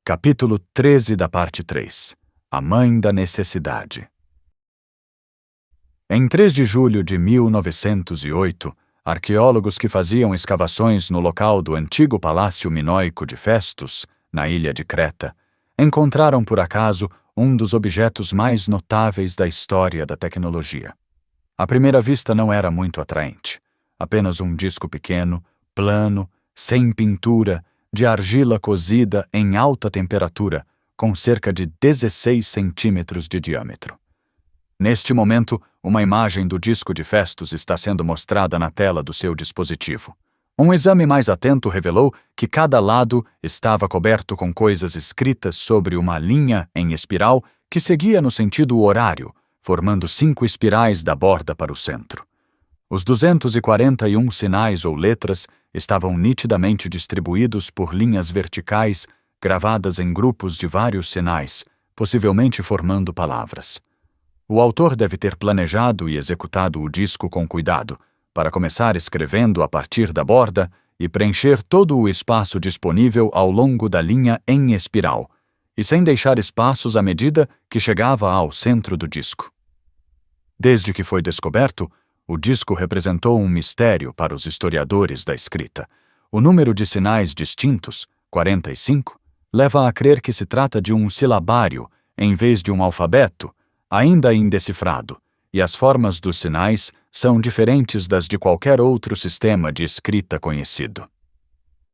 Capítulo 13 da parte 3. A Mãe da Necessidade. Em 3 de julho de 1908, arqueólogos que faziam escavações no local do antigo Palácio Minoico de Festus, na ilha de Creta, encontraram por acaso um dos objetos mais notáveis da história da tecnologia. À primeira vista não era muito atraente. Apenas um disco pequeno, plano, sem pintura, de argila cozida em alta temperatura, com cerca de 16 centímetros de diâmetro. Neste momento, uma imagem do disco de Festus está sendo mostrada na tela do seu dispositivo. Um exame mais atento revelou que cada lado estava coberto com coisas escritas sobre uma linha em espiral que seguia no sentido horário, formando 5 espirais da borda para o centro. Os 241 sinais ou letras estavam nitidamente distribuídos por linhas verticais gravadas em grupos de vários sinais, possivelmente formando palavras. O autor deve ter planejado e executado o disco com cuidado, para começar escrevendo a partir da borda e preencher todo o espaço disponível ao longo da linha em espiral, e sem deixar espaços à medida que chegava ao centro do disco. Desde que foi descoberto, o disco representou um mistério para os historiadores da escrita. O número de sinais distintos, 45, leva a crer que se trata de um silabário em vez de um alfabeto, ainda indecifrado, e as formas dos sinais são diferentes das de qualquer outro sistema de escrita conhecido.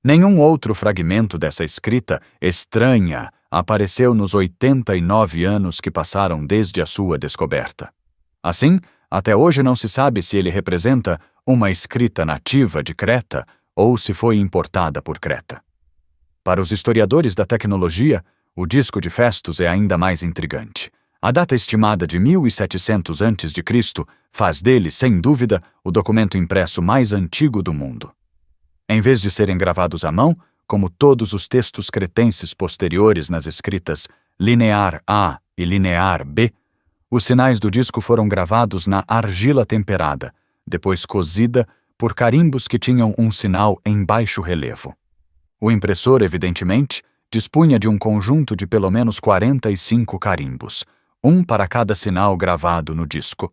Nenhum outro fragmento dessa escrita estranha apareceu nos 89 anos que passaram desde a sua descoberta. Assim, até hoje não se sabe se ele representa uma escrita nativa de Creta ou se foi importada por Creta. Para os historiadores da tecnologia, o disco de Festus é ainda mais intrigante. A data estimada de 1700 a.C. faz dele, sem dúvida, o documento impresso mais antigo do mundo. Em vez de serem gravados à mão, como todos os textos cretenses posteriores nas escritas linear A e linear B, os sinais do disco foram gravados na argila temperada, depois cozida por carimbos que tinham um sinal em baixo relevo. O impressor, evidentemente, dispunha de um conjunto de pelo menos 45 carimbos, um para cada sinal gravado no disco.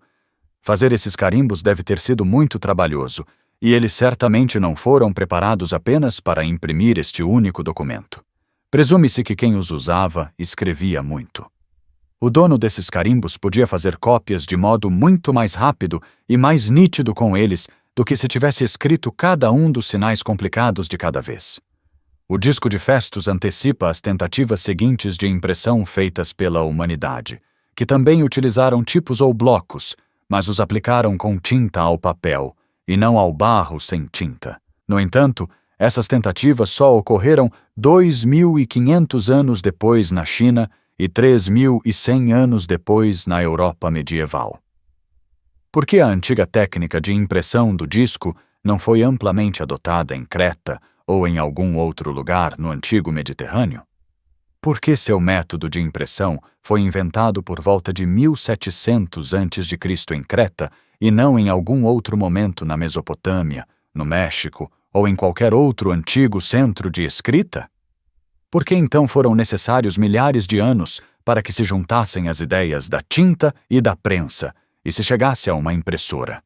Fazer esses carimbos deve ter sido muito trabalhoso, e eles certamente não foram preparados apenas para imprimir este único documento. Presume-se que quem os usava escrevia muito. O dono desses carimbos podia fazer cópias de modo muito mais rápido e mais nítido com eles do que se tivesse escrito cada um dos sinais complicados de cada vez. O disco de Festus antecipa as tentativas seguintes de impressão feitas pela humanidade, que também utilizaram tipos ou blocos, mas os aplicaram com tinta ao papel, e não ao barro sem tinta. No entanto, essas tentativas só ocorreram 2.500 anos depois na China e 3.100 anos depois na Europa medieval. Por que a antiga técnica de impressão do disco não foi amplamente adotada em Creta ou em algum outro lugar no antigo Mediterrâneo? Por que seu método de impressão foi inventado por volta de 1700 a.C. em Creta e não em algum outro momento na Mesopotâmia, no México ou em qualquer outro antigo centro de escrita? Por que então foram necessários milhares de anos para que se juntassem as ideias da tinta e da prensa e se chegasse a uma impressora?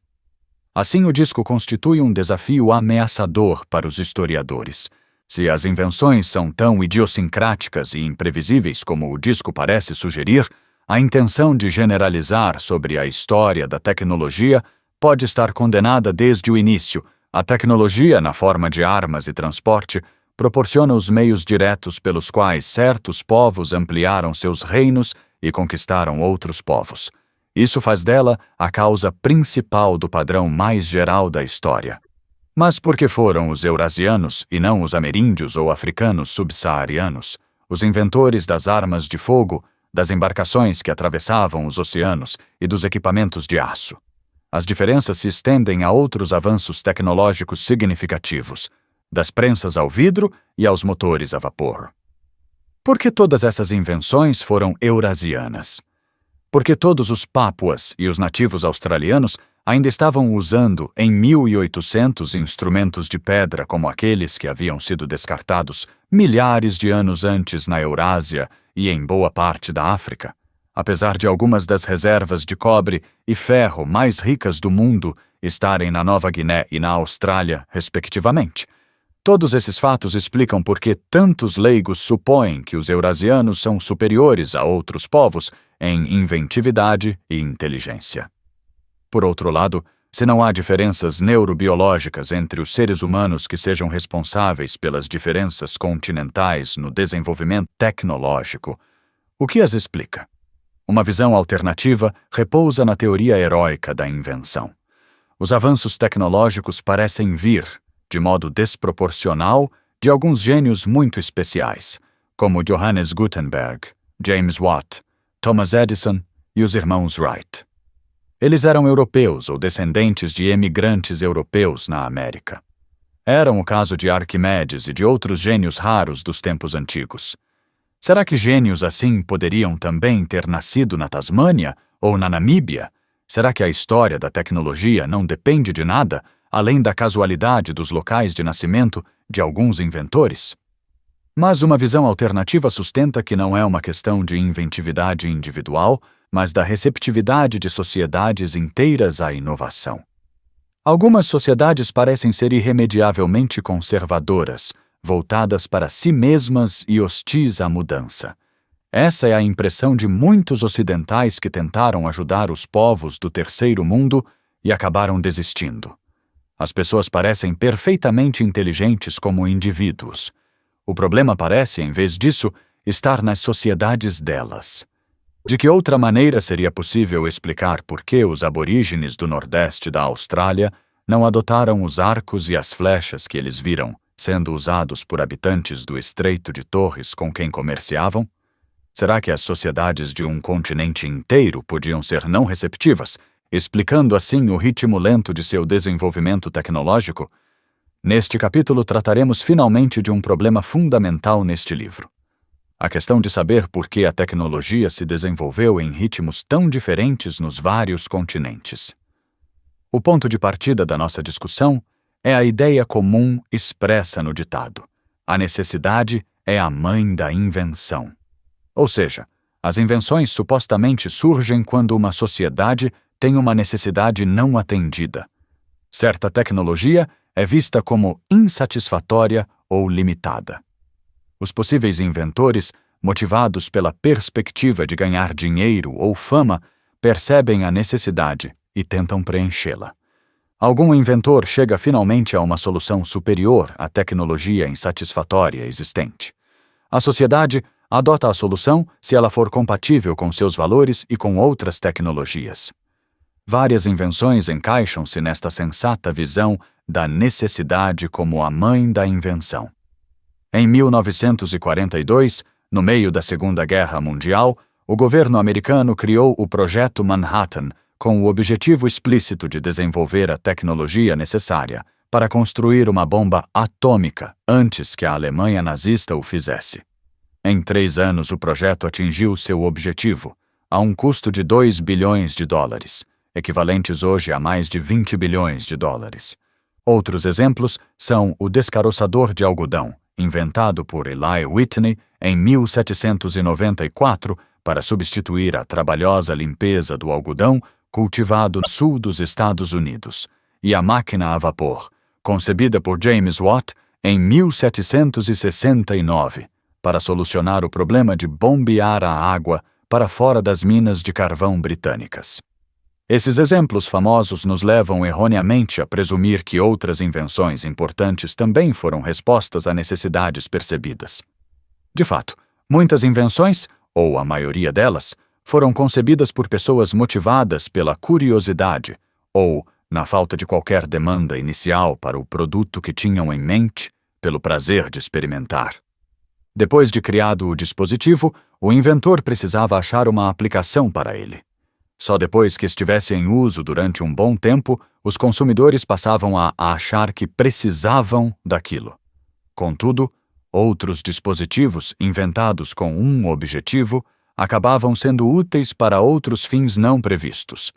Assim, o disco constitui um desafio ameaçador para os historiadores. Se as invenções são tão idiosincráticas e imprevisíveis como o disco parece sugerir, a intenção de generalizar sobre a história da tecnologia pode estar condenada desde o início. A tecnologia, na forma de armas e transporte, proporciona os meios diretos pelos quais certos povos ampliaram seus reinos e conquistaram outros povos. Isso faz dela a causa principal do padrão mais geral da história. Mas por que foram os eurasianos e não os ameríndios ou africanos subsaarianos, os inventores das armas de fogo, das embarcações que atravessavam os oceanos e dos equipamentos de aço? As diferenças se estendem a outros avanços tecnológicos significativos, das prensas ao vidro e aos motores a vapor. Por que todas essas invenções foram eurasianas? Porque todos os Pápuas e os nativos australianos ainda estavam usando em 1800 instrumentos de pedra como aqueles que haviam sido descartados milhares de anos antes na Eurásia e em boa parte da África, apesar de algumas das reservas de cobre e ferro mais ricas do mundo estarem na Nova Guiné e na Austrália, respectivamente. Todos esses fatos explicam por que tantos leigos supõem que os eurasianos são superiores a outros povos em inventividade e inteligência. Por outro lado, se não há diferenças neurobiológicas entre os seres humanos que sejam responsáveis pelas diferenças continentais no desenvolvimento tecnológico, o que as explica? Uma visão alternativa repousa na teoria heróica da invenção. Os avanços tecnológicos parecem vir, de modo desproporcional, de alguns gênios muito especiais, como Johannes Gutenberg, James Watt, Thomas Edison e os irmãos Wright. Eles eram europeus ou descendentes de emigrantes europeus na América. Eram o caso de Arquimedes e de outros gênios raros dos tempos antigos. Será que gênios assim poderiam também ter nascido na Tasmânia ou na Namíbia? Será que a história da tecnologia não depende de nada, além da casualidade dos locais de nascimento de alguns inventores? Mas uma visão alternativa sustenta que não é uma questão de inventividade individual, mas da receptividade de sociedades inteiras à inovação. Algumas sociedades parecem ser irremediavelmente conservadoras, voltadas para si mesmas e hostis à mudança. Essa é a impressão de muitos ocidentais que tentaram ajudar os povos do terceiro mundo e acabaram desistindo. As pessoas parecem perfeitamente inteligentes como indivíduos. O problema parece, em vez disso, estar nas sociedades delas. De que outra maneira seria possível explicar por que os aborígenes do Nordeste da Austrália não adotaram os arcos e as flechas que eles viram sendo usados por habitantes do Estreito de Torres com quem comerciavam? Será que as sociedades de um continente inteiro podiam ser não receptivas, explicando assim o ritmo lento de seu desenvolvimento tecnológico? Neste capítulo trataremos finalmente de um problema fundamental neste livro. A questão de saber por que a tecnologia se desenvolveu em ritmos tão diferentes nos vários continentes. O ponto de partida da nossa discussão é a ideia comum expressa no ditado: a necessidade é a mãe da invenção. Ou seja, as invenções supostamente surgem quando uma sociedade tem uma necessidade não atendida. Certa tecnologia é vista como insatisfatória ou limitada. Os possíveis inventores, motivados pela perspectiva de ganhar dinheiro ou fama, percebem a necessidade e tentam preenchê-la. Algum inventor chega finalmente a uma solução superior à tecnologia insatisfatória existente. A sociedade adota a solução se ela for compatível com seus valores e com outras tecnologias. Várias invenções encaixam-se nesta sensata visão da necessidade como a mãe da invenção. Em 1942, no meio da Segunda Guerra Mundial, o governo americano criou o Projeto Manhattan com o objetivo explícito de desenvolver a tecnologia necessária para construir uma bomba atômica antes que a Alemanha nazista o fizesse. Em 3 anos, o projeto atingiu seu objetivo, a um custo de $2 bilhões, equivalentes hoje a mais de $20 bilhões. Outros exemplos são o descaroçador de algodão, inventado por Eli Whitney em 1794 para substituir a trabalhosa limpeza do algodão cultivado no sul dos Estados Unidos, e a máquina a vapor, concebida por James Watt em 1769, para solucionar o problema de bombear a água para fora das minas de carvão britânicas. Esses exemplos famosos nos levam erroneamente a presumir que outras invenções importantes também foram respostas a necessidades percebidas. De fato, muitas invenções, ou a maioria delas, foram concebidas por pessoas motivadas pela curiosidade ou, na falta de qualquer demanda inicial para o produto que tinham em mente, pelo prazer de experimentar. Depois de criado o dispositivo, o inventor precisava achar uma aplicação para ele. Só depois que estivesse em uso durante um bom tempo, os consumidores passavam a achar que precisavam daquilo. Contudo, outros dispositivos inventados com um objetivo acabavam sendo úteis para outros fins não previstos.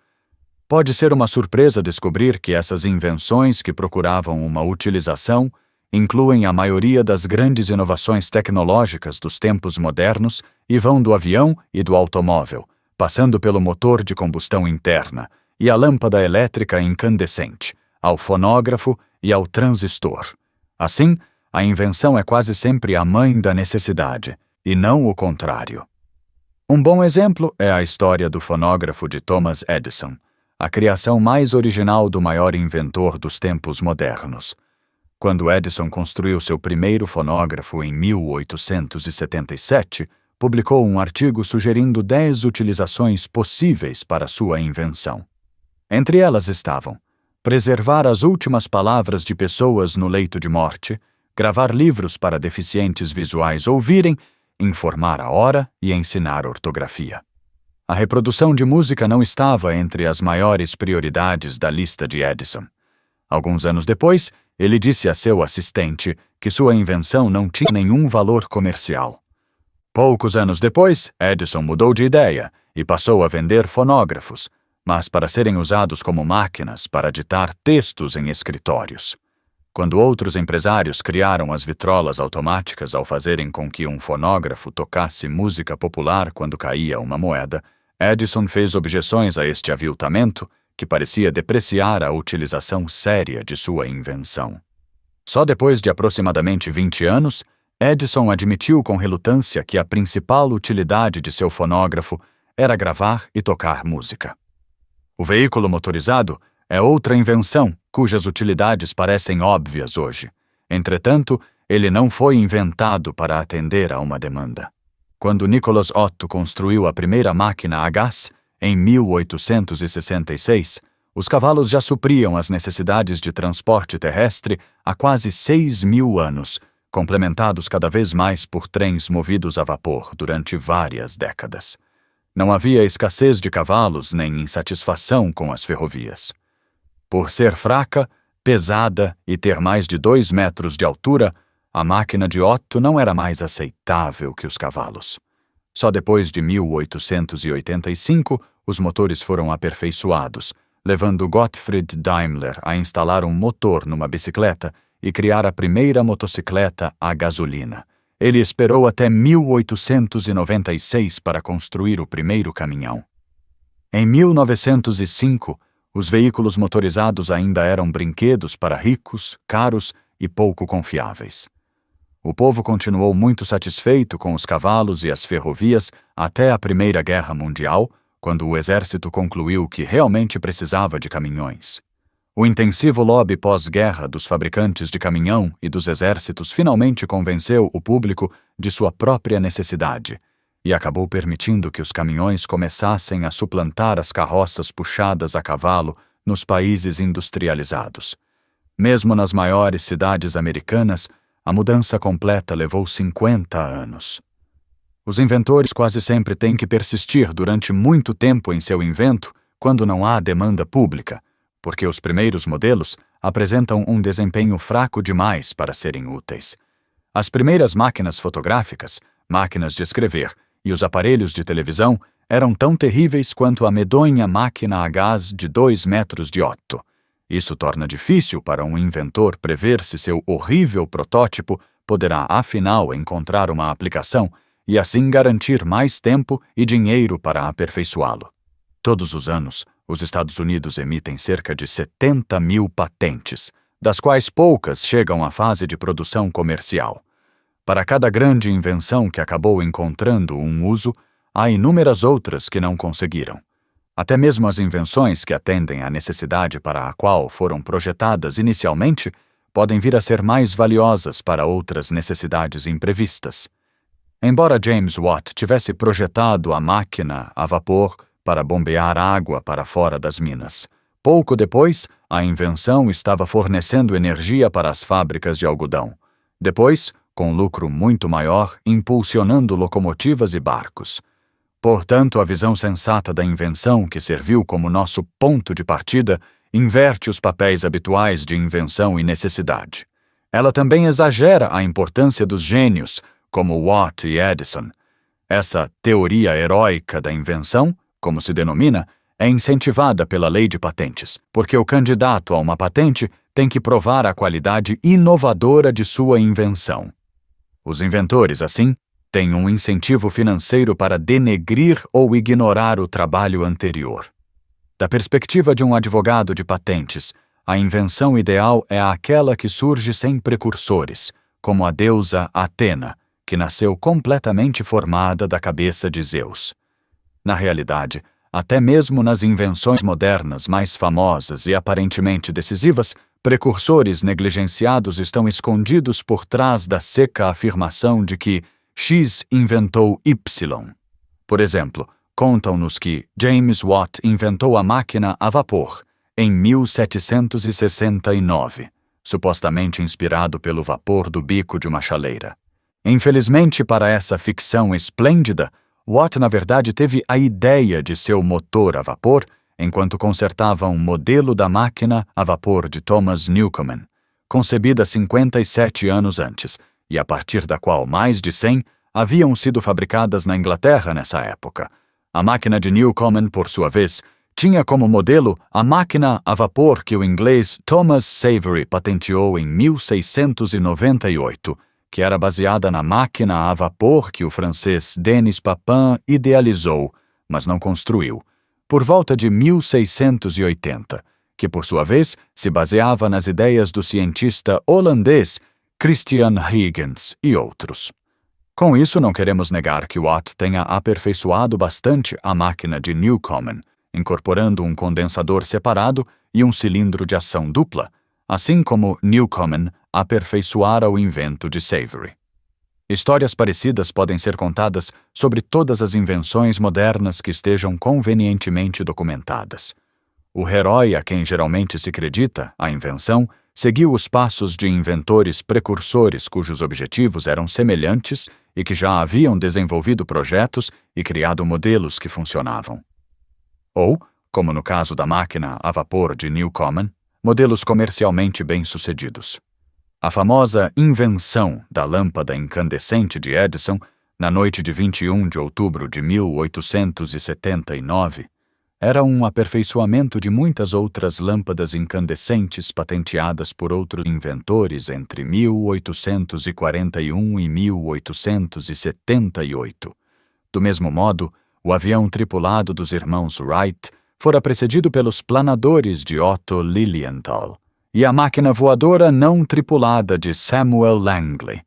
Pode ser uma surpresa descobrir que essas invenções que procuravam uma utilização incluem a maioria das grandes inovações tecnológicas dos tempos modernos e vão do avião e do automóvel, passando pelo motor de combustão interna e a lâmpada elétrica incandescente, ao fonógrafo e ao transistor. Assim, a invenção é quase sempre a mãe da necessidade, e não o contrário. Um bom exemplo é a história do fonógrafo de Thomas Edison, a criação mais original do maior inventor dos tempos modernos. Quando Edison construiu seu primeiro fonógrafo em 1877, publicou um artigo sugerindo 10 utilizações possíveis para sua invenção. Entre elas estavam preservar as últimas palavras de pessoas no leito de morte, gravar livros para deficientes visuais ouvirem, informar a hora e ensinar ortografia. A reprodução de música não estava entre as maiores prioridades da lista de Edison. Alguns anos depois, ele disse a seu assistente que sua invenção não tinha nenhum valor comercial. Poucos anos depois, Edison mudou de ideia e passou a vender fonógrafos, mas para serem usados como máquinas para ditar textos em escritórios. Quando outros empresários criaram as vitrolas automáticas ao fazerem com que um fonógrafo tocasse música popular quando caía uma moeda, Edison fez objeções a este aviltamento, que parecia depreciar a utilização séria de sua invenção. Só depois de aproximadamente 20 anos, Edison admitiu com relutância que a principal utilidade de seu fonógrafo era gravar e tocar música. O veículo motorizado é outra invenção cujas utilidades parecem óbvias hoje. Entretanto, ele não foi inventado para atender a uma demanda. Quando Nicholas Otto construiu a primeira máquina a gás, em 1866, os cavalos já supriam as necessidades de transporte terrestre há quase 6.000 anos, complementados cada vez mais por trens movidos a vapor durante várias décadas. Não havia escassez de cavalos nem insatisfação com as ferrovias. Por ser fraca, pesada e ter mais de 2 metros de altura, a máquina de Otto não era mais aceitável que os cavalos. Só depois de 1885, os motores foram aperfeiçoados, levando Gottfried Daimler a instalar um motor numa bicicleta e criar a primeira motocicleta a gasolina. Ele esperou até 1896 para construir o primeiro caminhão. Em 1905, os veículos motorizados ainda eram brinquedos para ricos, caros e pouco confiáveis. O povo continuou muito satisfeito com os cavalos e as ferrovias até a Primeira Guerra Mundial, quando o exército concluiu que realmente precisava de caminhões. O intensivo lobby pós-guerra dos fabricantes de caminhão e dos exércitos finalmente convenceu o público de sua própria necessidade e acabou permitindo que os caminhões começassem a suplantar as carroças puxadas a cavalo nos países industrializados. Mesmo nas maiores cidades americanas, a mudança completa levou 50 anos. Os inventores quase sempre têm que persistir durante muito tempo em seu invento quando não há demanda pública, porque os primeiros modelos apresentam um desempenho fraco demais para serem úteis. As primeiras máquinas fotográficas, máquinas de escrever e os aparelhos de televisão eram tão terríveis quanto a medonha máquina a gás de 2 metros de Otto. Isso torna difícil para um inventor prever se seu horrível protótipo poderá, afinal, encontrar uma aplicação e assim garantir mais tempo e dinheiro para aperfeiçoá-lo. Todos os anos, os Estados Unidos emitem cerca de 70.000 patentes, das quais poucas chegam à fase de produção comercial. Para cada grande invenção que acabou encontrando um uso, há inúmeras outras que não conseguiram. Até mesmo as invenções que atendem à necessidade para a qual foram projetadas inicialmente podem vir a ser mais valiosas para outras necessidades imprevistas. Embora James Watt tivesse projetado a máquina a vapor para bombear água para fora das minas, pouco depois, a invenção estava fornecendo energia para as fábricas de algodão. Depois, com lucro muito maior, impulsionando locomotivas e barcos. Portanto, a visão sensata da invenção, que serviu como nosso ponto de partida, inverte os papéis habituais de invenção e necessidade. Ela também exagera a importância dos gênios, como Watt e Edison. Essa teoria heróica da invenção, como se denomina, é incentivada pela lei de patentes, porque o candidato a uma patente tem que provar a qualidade inovadora de sua invenção. Os inventores, assim, têm um incentivo financeiro para denegrir ou ignorar o trabalho anterior. Da perspectiva de um advogado de patentes, a invenção ideal é aquela que surge sem precursores, como a deusa Atena, que nasceu completamente formada da cabeça de Zeus. Na realidade, até mesmo nas invenções modernas mais famosas e aparentemente decisivas, precursores negligenciados estão escondidos por trás da seca afirmação de que X inventou Y. Por exemplo, contam-nos que James Watt inventou a máquina a vapor em 1769, supostamente inspirado pelo vapor do bico de uma chaleira. Infelizmente para essa ficção esplêndida, Watt na verdade teve a ideia de seu motor a vapor enquanto consertava um modelo da máquina a vapor de Thomas Newcomen, concebida 57 anos antes, e a partir da qual mais de 100 haviam sido fabricadas na Inglaterra nessa época. A máquina de Newcomen, por sua vez, tinha como modelo a máquina a vapor que o inglês Thomas Savery patenteou em 1698, que era baseada na máquina a vapor que o francês Denis Papin idealizou, mas não construiu, por volta de 1680, que por sua vez se baseava nas ideias do cientista holandês Christian Huygens e outros. Com isso, não queremos negar que Watt tenha aperfeiçoado bastante a máquina de Newcomen, incorporando um condensador separado e um cilindro de ação dupla, assim como Newcomen aperfeiçoara o invento de Savery. Histórias parecidas podem ser contadas sobre todas as invenções modernas que estejam convenientemente documentadas. O herói a quem geralmente se acredita a invenção seguiu os passos de inventores precursores cujos objetivos eram semelhantes e que já haviam desenvolvido projetos e criado modelos que funcionavam. Ou, como no caso da máquina a vapor de Newcomen, modelos comercialmente bem-sucedidos. A famosa invenção da lâmpada incandescente de Edison, na noite de 21 de outubro de 1879, era um aperfeiçoamento de muitas outras lâmpadas incandescentes patenteadas por outros inventores entre 1841 e 1878. Do mesmo modo, o avião tripulado dos irmãos Wright fora precedido pelos planadores de Otto Lilienthal e a máquina voadora não tripulada de Samuel Langley.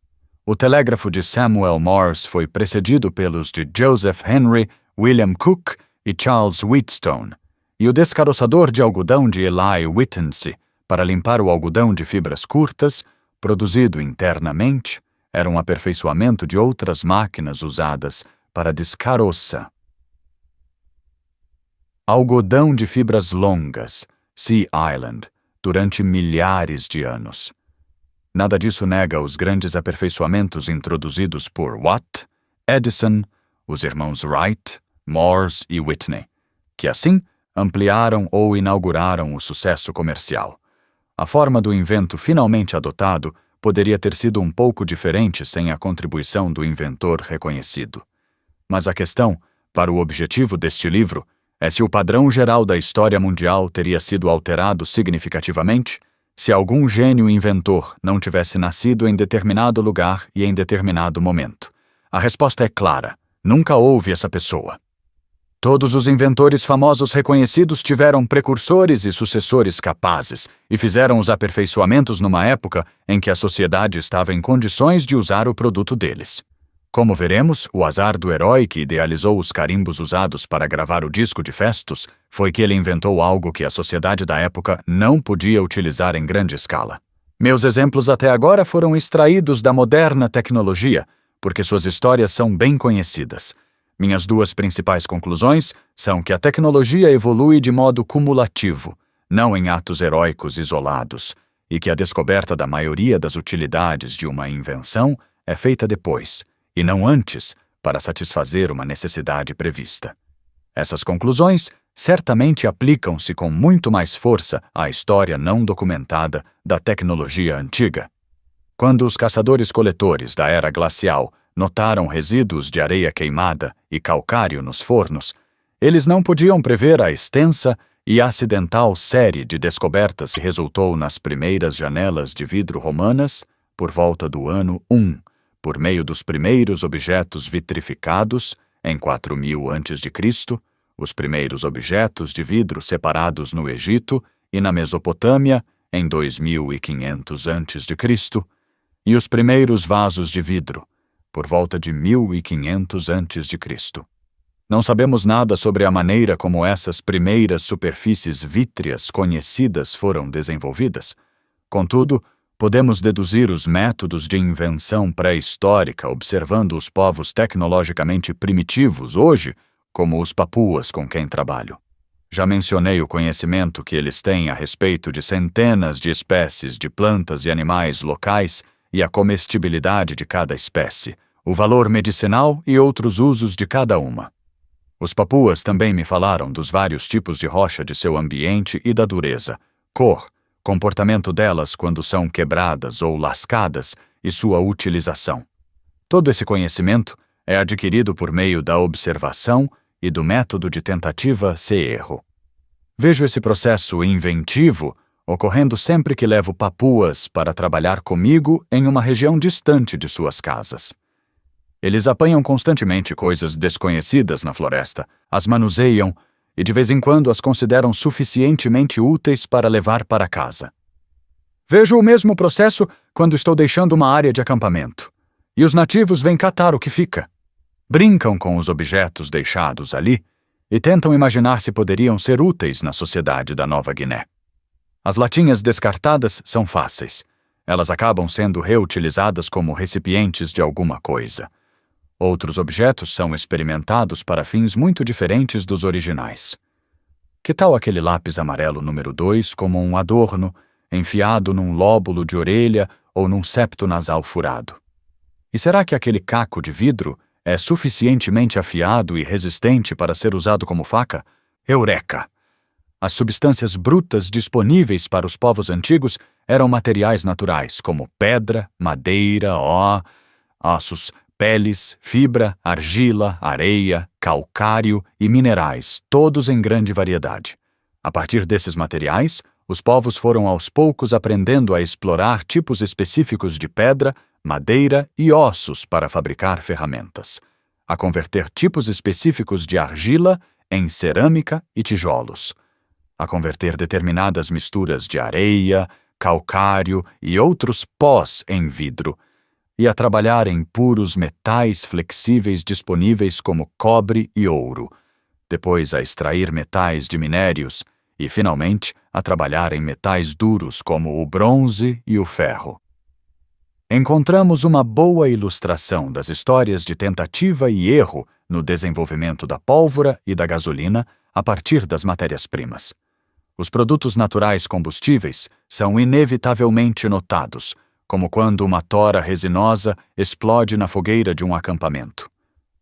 O telégrafo de Samuel Morse foi precedido pelos de Joseph Henry, William Cooke e Charles Wheatstone, e o descaroçador de algodão de Eli Whittlesey, para limpar o algodão de fibras curtas, produzido internamente, era um aperfeiçoamento de outras máquinas usadas para descaroça. Algodão de fibras longas, Sea Island, durante milhares de anos. Nada disso nega os grandes aperfeiçoamentos introduzidos por Watt, Edison, os irmãos Wright, Morse e Whitney, que assim ampliaram ou inauguraram o sucesso comercial. A forma do invento finalmente adotado poderia ter sido um pouco diferente sem a contribuição do inventor reconhecido. Mas a questão, para o objetivo deste livro, é se o padrão geral da história mundial teria sido alterado significativamente se algum gênio inventor não tivesse nascido em determinado lugar e em determinado momento. A resposta é clara: nunca houve essa pessoa. Todos os inventores famosos reconhecidos tiveram precursores e sucessores capazes e fizeram os aperfeiçoamentos numa época em que a sociedade estava em condições de usar o produto deles. Como veremos, o azar do herói que idealizou os carimbos usados para gravar o disco de Festus foi que ele inventou algo que a sociedade da época não podia utilizar em grande escala. Meus exemplos até agora foram extraídos da moderna tecnologia, porque suas histórias são bem conhecidas. Minhas duas principais conclusões são que a tecnologia evolui de modo cumulativo, não em atos heróicos isolados, e que a descoberta da maioria das utilidades de uma invenção é feita depois, e não antes, para satisfazer uma necessidade prevista. Essas conclusões certamente aplicam-se com muito mais força à história não documentada da tecnologia antiga. Quando os caçadores-coletores da era glacial notaram resíduos de areia queimada e calcário nos fornos, Eles não podiam prever a extensa e acidental série de descobertas que resultou nas primeiras janelas de vidro romanas por volta do ano 1, por meio dos primeiros objetos vitrificados em 4000 a.C., os primeiros objetos de vidro separados no Egito e na Mesopotâmia em 2500 a.C., e os primeiros vasos de vidro, por volta de 1500 a.C. Não sabemos nada sobre a maneira como essas primeiras superfícies vítreas conhecidas foram desenvolvidas. Contudo, podemos deduzir os métodos de invenção pré-histórica observando os povos tecnologicamente primitivos hoje, como os papuas com quem trabalho. Já mencionei o conhecimento que eles têm a respeito de centenas de espécies de plantas e animais locais e a comestibilidade de cada espécie, o valor medicinal e outros usos de cada uma. Os papuas também me falaram dos vários tipos de rocha de seu ambiente e da dureza, cor, comportamento delas quando são quebradas ou lascadas e sua utilização. Todo esse conhecimento é adquirido por meio da observação e do método de tentativa e erro. Vejo esse processo inventivo ocorrendo sempre que levo papuas para trabalhar comigo em uma região distante de suas casas. Eles apanham constantemente coisas desconhecidas na floresta, as manuseiam e de vez em quando as consideram suficientemente úteis para levar para casa. Vejo o mesmo processo quando estou deixando uma área de acampamento, e os nativos vêm catar o que fica. Brincam com os objetos deixados ali e tentam imaginar se poderiam ser úteis na sociedade da Nova Guiné. As latinhas descartadas são fáceis. Elas acabam sendo reutilizadas como recipientes de alguma coisa. Outros objetos são experimentados para fins muito diferentes dos originais. Que tal aquele lápis amarelo número 2 como um adorno, enfiado num lóbulo de orelha ou num septo nasal furado? E será que aquele caco de vidro é suficientemente afiado e resistente para ser usado como faca? Eureka! As substâncias brutas disponíveis para os povos antigos eram materiais naturais, como pedra, madeira, ossos, peles, fibra, argila, areia, calcário e minerais, todos em grande variedade. A partir desses materiais, os povos foram aos poucos aprendendo a explorar tipos específicos de pedra, madeira e ossos para fabricar ferramentas, a converter tipos específicos de argila em cerâmica e tijolos, a converter determinadas misturas de areia, calcário e outros pós em vidro, e a trabalhar em puros metais flexíveis disponíveis como cobre e ouro, depois a extrair metais de minérios e, finalmente, a trabalhar em metais duros como o bronze e o ferro. Encontramos uma boa ilustração das histórias de tentativa e erro no desenvolvimento da pólvora e da gasolina a partir das matérias-primas. Os produtos naturais combustíveis são inevitavelmente notados, como quando uma tora resinosa explode na fogueira de um acampamento.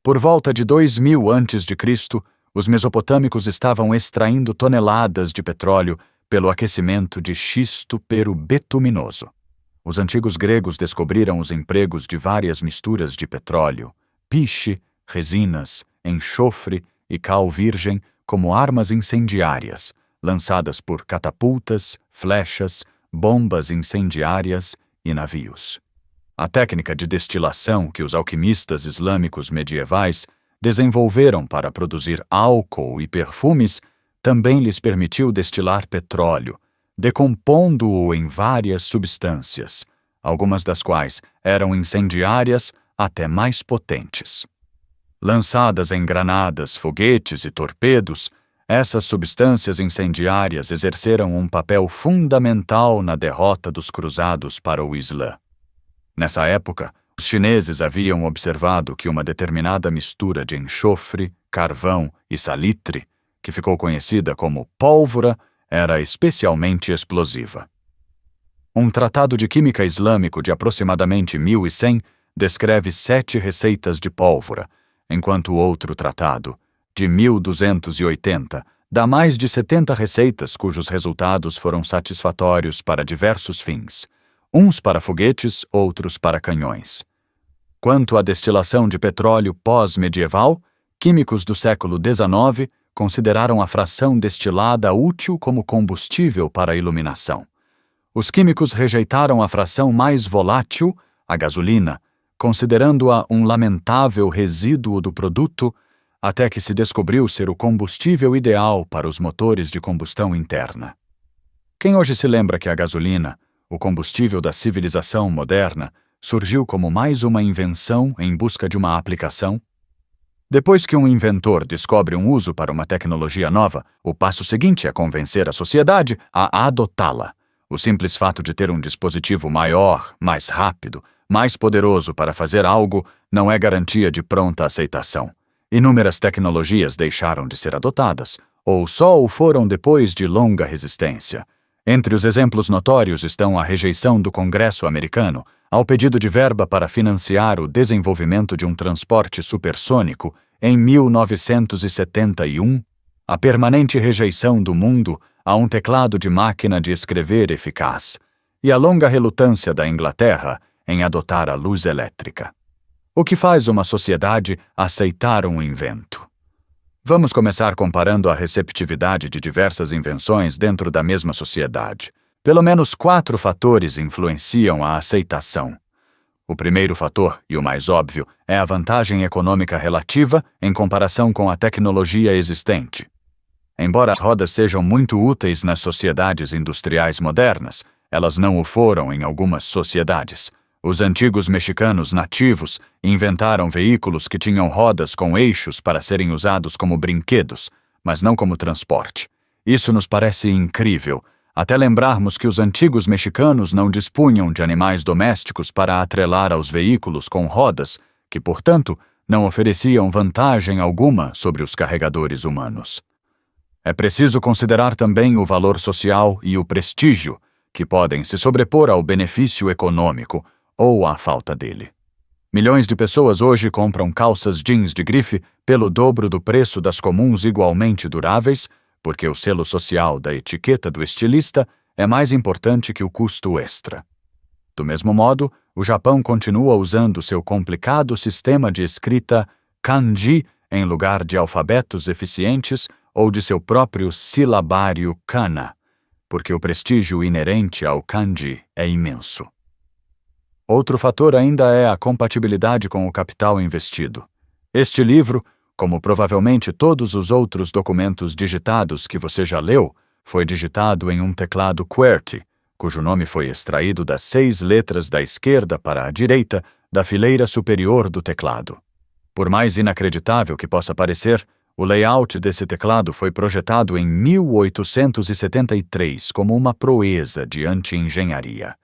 Por volta de 2000 a.C., os mesopotâmicos estavam extraindo toneladas de petróleo pelo aquecimento de xisto betuminoso. Os antigos gregos descobriram os empregos de várias misturas de petróleo, piche, resinas, enxofre e cal virgem como armas incendiárias, lançadas por catapultas, flechas, bombas incendiárias e navios. A técnica de destilação que os alquimistas islâmicos medievais desenvolveram para produzir álcool e perfumes também lhes permitiu destilar petróleo, decompondo-o em várias substâncias, algumas das quais eram incendiárias até mais potentes. Lançadas em granadas, foguetes e torpedos, essas substâncias incendiárias exerceram um papel fundamental na derrota dos cruzados para o Islã. Nessa época, os chineses haviam observado que uma determinada mistura de enxofre, carvão e salitre, que ficou conhecida como pólvora, era especialmente explosiva. Um tratado de química islâmico de aproximadamente 1100 descreve 7 receitas de pólvora, enquanto outro tratado, de 1280, dá mais de 70 receitas cujos resultados foram satisfatórios para diversos fins, uns para foguetes, outros para canhões. Quanto à destilação de petróleo pós-medieval, químicos do século XIX consideraram a fração destilada útil como combustível para a iluminação. Os químicos rejeitaram a fração mais volátil, a gasolina, considerando-a um lamentável resíduo do produto, até que se descobriu ser o combustível ideal para os motores de combustão interna. Quem hoje se lembra que a gasolina, o combustível da civilização moderna, surgiu como mais uma invenção em busca de uma aplicação? Depois que um inventor descobre um uso para uma tecnologia nova, o passo seguinte é convencer a sociedade a adotá-la. O simples fato de ter um dispositivo maior, mais rápido, mais poderoso para fazer algo não é garantia de pronta aceitação. Inúmeras tecnologias deixaram de ser adotadas, ou só o foram depois de longa resistência. Entre os exemplos notórios estão a rejeição do Congresso americano ao pedido de verba para financiar o desenvolvimento de um transporte supersônico em 1971, a permanente rejeição do mundo a um teclado de máquina de escrever eficaz e a longa relutância da Inglaterra em adotar a luz elétrica. O que faz uma sociedade aceitar um invento? Vamos começar comparando a receptividade de diversas invenções dentro da mesma sociedade. Pelo menos 4 fatores influenciam a aceitação. O primeiro fator, e o mais óbvio, é a vantagem econômica relativa em comparação com a tecnologia existente. Embora as rodas sejam muito úteis nas sociedades industriais modernas, elas não o foram em algumas sociedades. Os antigos mexicanos nativos inventaram veículos que tinham rodas com eixos para serem usados como brinquedos, mas não como transporte. Isso nos parece incrível, até lembrarmos que os antigos mexicanos não dispunham de animais domésticos para atrelar aos veículos com rodas, que, portanto, não ofereciam vantagem alguma sobre os carregadores humanos. É preciso considerar também o valor social e o prestígio, que podem se sobrepor ao benefício econômico, ou à falta dele. Milhões de pessoas hoje compram calças jeans de grife pelo dobro do preço das comuns igualmente duráveis, porque o selo social da etiqueta do estilista é mais importante que o custo extra. Do mesmo modo, o Japão continua usando seu complicado sistema de escrita kanji em lugar de alfabetos eficientes ou de seu próprio silabário kana, porque o prestígio inerente ao kanji é imenso. Outro fator ainda é a compatibilidade com o capital investido. Este livro, como provavelmente todos os outros documentos digitados que você já leu, foi digitado em um teclado QWERTY, cujo nome foi extraído das 6 letras da esquerda para a direita da fileira superior do teclado. Por mais inacreditável que possa parecer, o layout desse teclado foi projetado em 1873 como uma proeza de anti-engenharia.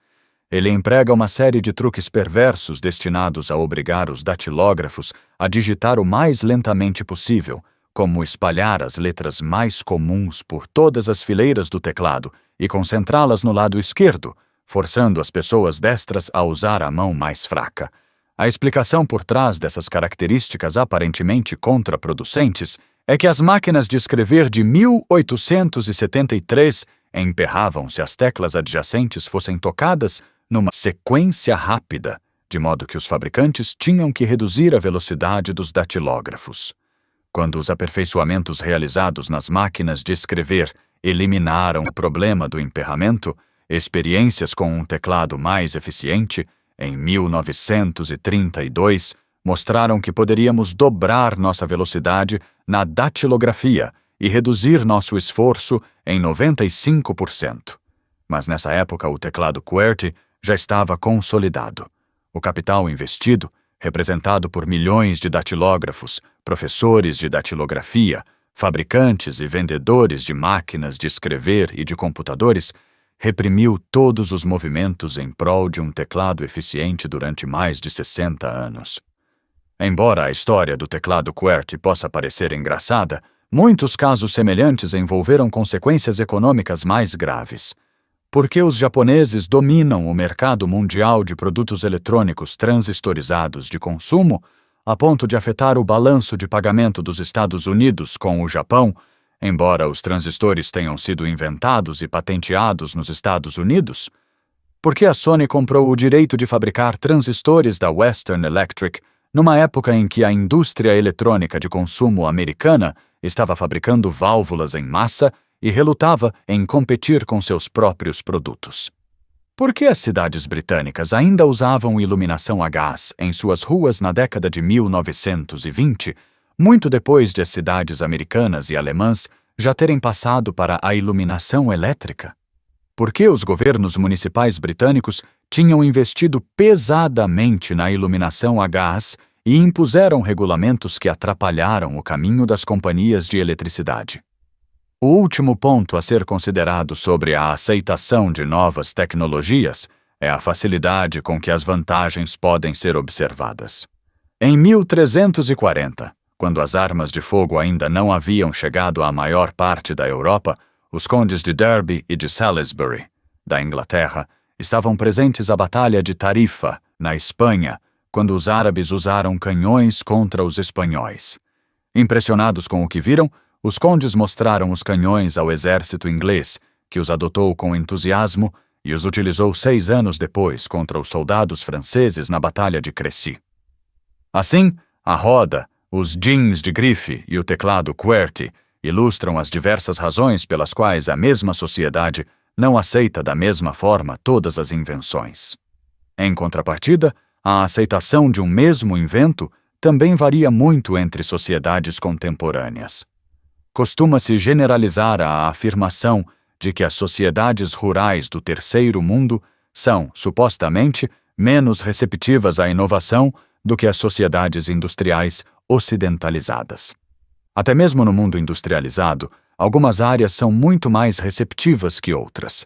Ele emprega uma série de truques perversos destinados a obrigar os datilógrafos a digitar o mais lentamente possível, como espalhar as letras mais comuns por todas as fileiras do teclado e concentrá-las no lado esquerdo, forçando as pessoas destras a usar a mão mais fraca. A explicação por trás dessas características aparentemente contraproducentes é que as máquinas de escrever de 1873 emperravam se as teclas adjacentes fossem tocadas numa sequência rápida, de modo que os fabricantes tinham que reduzir a velocidade dos datilógrafos. Quando os aperfeiçoamentos realizados nas máquinas de escrever eliminaram o problema do emperramento, experiências com um teclado mais eficiente, em 1932, mostraram que poderíamos dobrar nossa velocidade na datilografia e reduzir nosso esforço em 95%. Mas nessa época o teclado QWERTY já estava consolidado. O capital investido, representado por milhões de datilógrafos, professores de datilografia, fabricantes e vendedores de máquinas de escrever e de computadores, reprimiu todos os movimentos em prol de um teclado eficiente durante mais de 60 anos. Embora a história do teclado QWERTY possa parecer engraçada, muitos casos semelhantes envolveram consequências econômicas mais graves. Porque os japoneses dominam o mercado mundial de produtos eletrônicos transistorizados de consumo, a ponto de afetar o balanço de pagamento dos Estados Unidos com o Japão, embora os transistores tenham sido inventados e patenteados nos Estados Unidos? Porque a Sony comprou o direito de fabricar transistores da Western Electric numa época em que a indústria eletrônica de consumo americana estava fabricando válvulas em massa e relutava em competir com seus próprios produtos. Por que as cidades britânicas ainda usavam iluminação a gás em suas ruas na década de 1920, muito depois de as cidades americanas e alemãs já terem passado para a iluminação elétrica? Por que os governos municipais britânicos tinham investido pesadamente na iluminação a gás e impuseram regulamentos que atrapalharam o caminho das companhias de eletricidade? O último ponto a ser considerado sobre a aceitação de novas tecnologias é a facilidade com que as vantagens podem ser observadas. Em 1340, quando as armas de fogo ainda não haviam chegado à maior parte da Europa, os condes de Derby e de Salisbury, da Inglaterra, estavam presentes à Batalha de Tarifa, na Espanha, quando os árabes usaram canhões contra os espanhóis. Impressionados com o que viram, os condes mostraram os canhões ao exército inglês, que os adotou com entusiasmo e os utilizou 6 anos depois contra os soldados franceses na Batalha de Crécy. Assim, a roda, os jeans de grife e o teclado QWERTY ilustram as diversas razões pelas quais a mesma sociedade não aceita da mesma forma todas as invenções. Em contrapartida, a aceitação de um mesmo invento também varia muito entre sociedades contemporâneas. Costuma-se generalizar a afirmação de que as sociedades rurais do terceiro mundo são, supostamente, menos receptivas à inovação do que as sociedades industriais ocidentalizadas. Até mesmo no mundo industrializado, algumas áreas são muito mais receptivas que outras.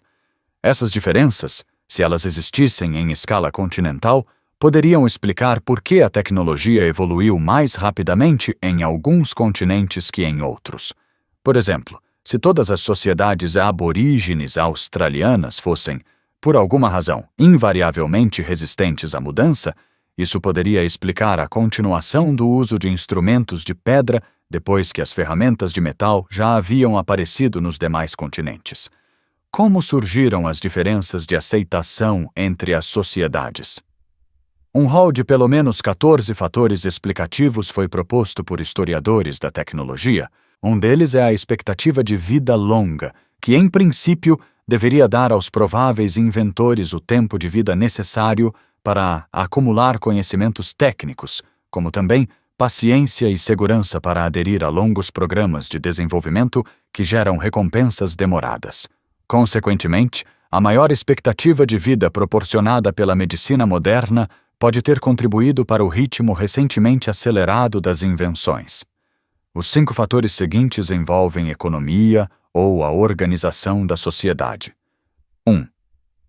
Essas diferenças, se elas existissem em escala continental, poderiam explicar por que a tecnologia evoluiu mais rapidamente em alguns continentes que em outros. Por exemplo, se todas as sociedades aborígenes australianas fossem, por alguma razão, invariavelmente resistentes à mudança, isso poderia explicar a continuação do uso de instrumentos de pedra depois que as ferramentas de metal já haviam aparecido nos demais continentes. Como surgiram as diferenças de aceitação entre as sociedades? Um rol de pelo menos 14 fatores explicativos foi proposto por historiadores da tecnologia. Um deles é a expectativa de vida longa, que, em princípio, deveria dar aos prováveis inventores o tempo de vida necessário para acumular conhecimentos técnicos, como também paciência e segurança para aderir a longos programas de desenvolvimento que geram recompensas demoradas. Consequentemente, a maior expectativa de vida proporcionada pela medicina moderna pode ter contribuído para o ritmo recentemente acelerado das invenções. Os 5 fatores seguintes envolvem economia ou a organização da sociedade. 1.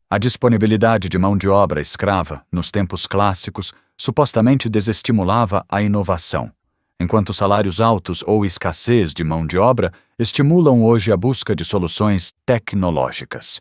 A disponibilidade de mão de obra escrava, nos tempos clássicos, supostamente desestimulava a inovação, enquanto salários altos ou escassez de mão de obra estimulam hoje a busca de soluções tecnológicas.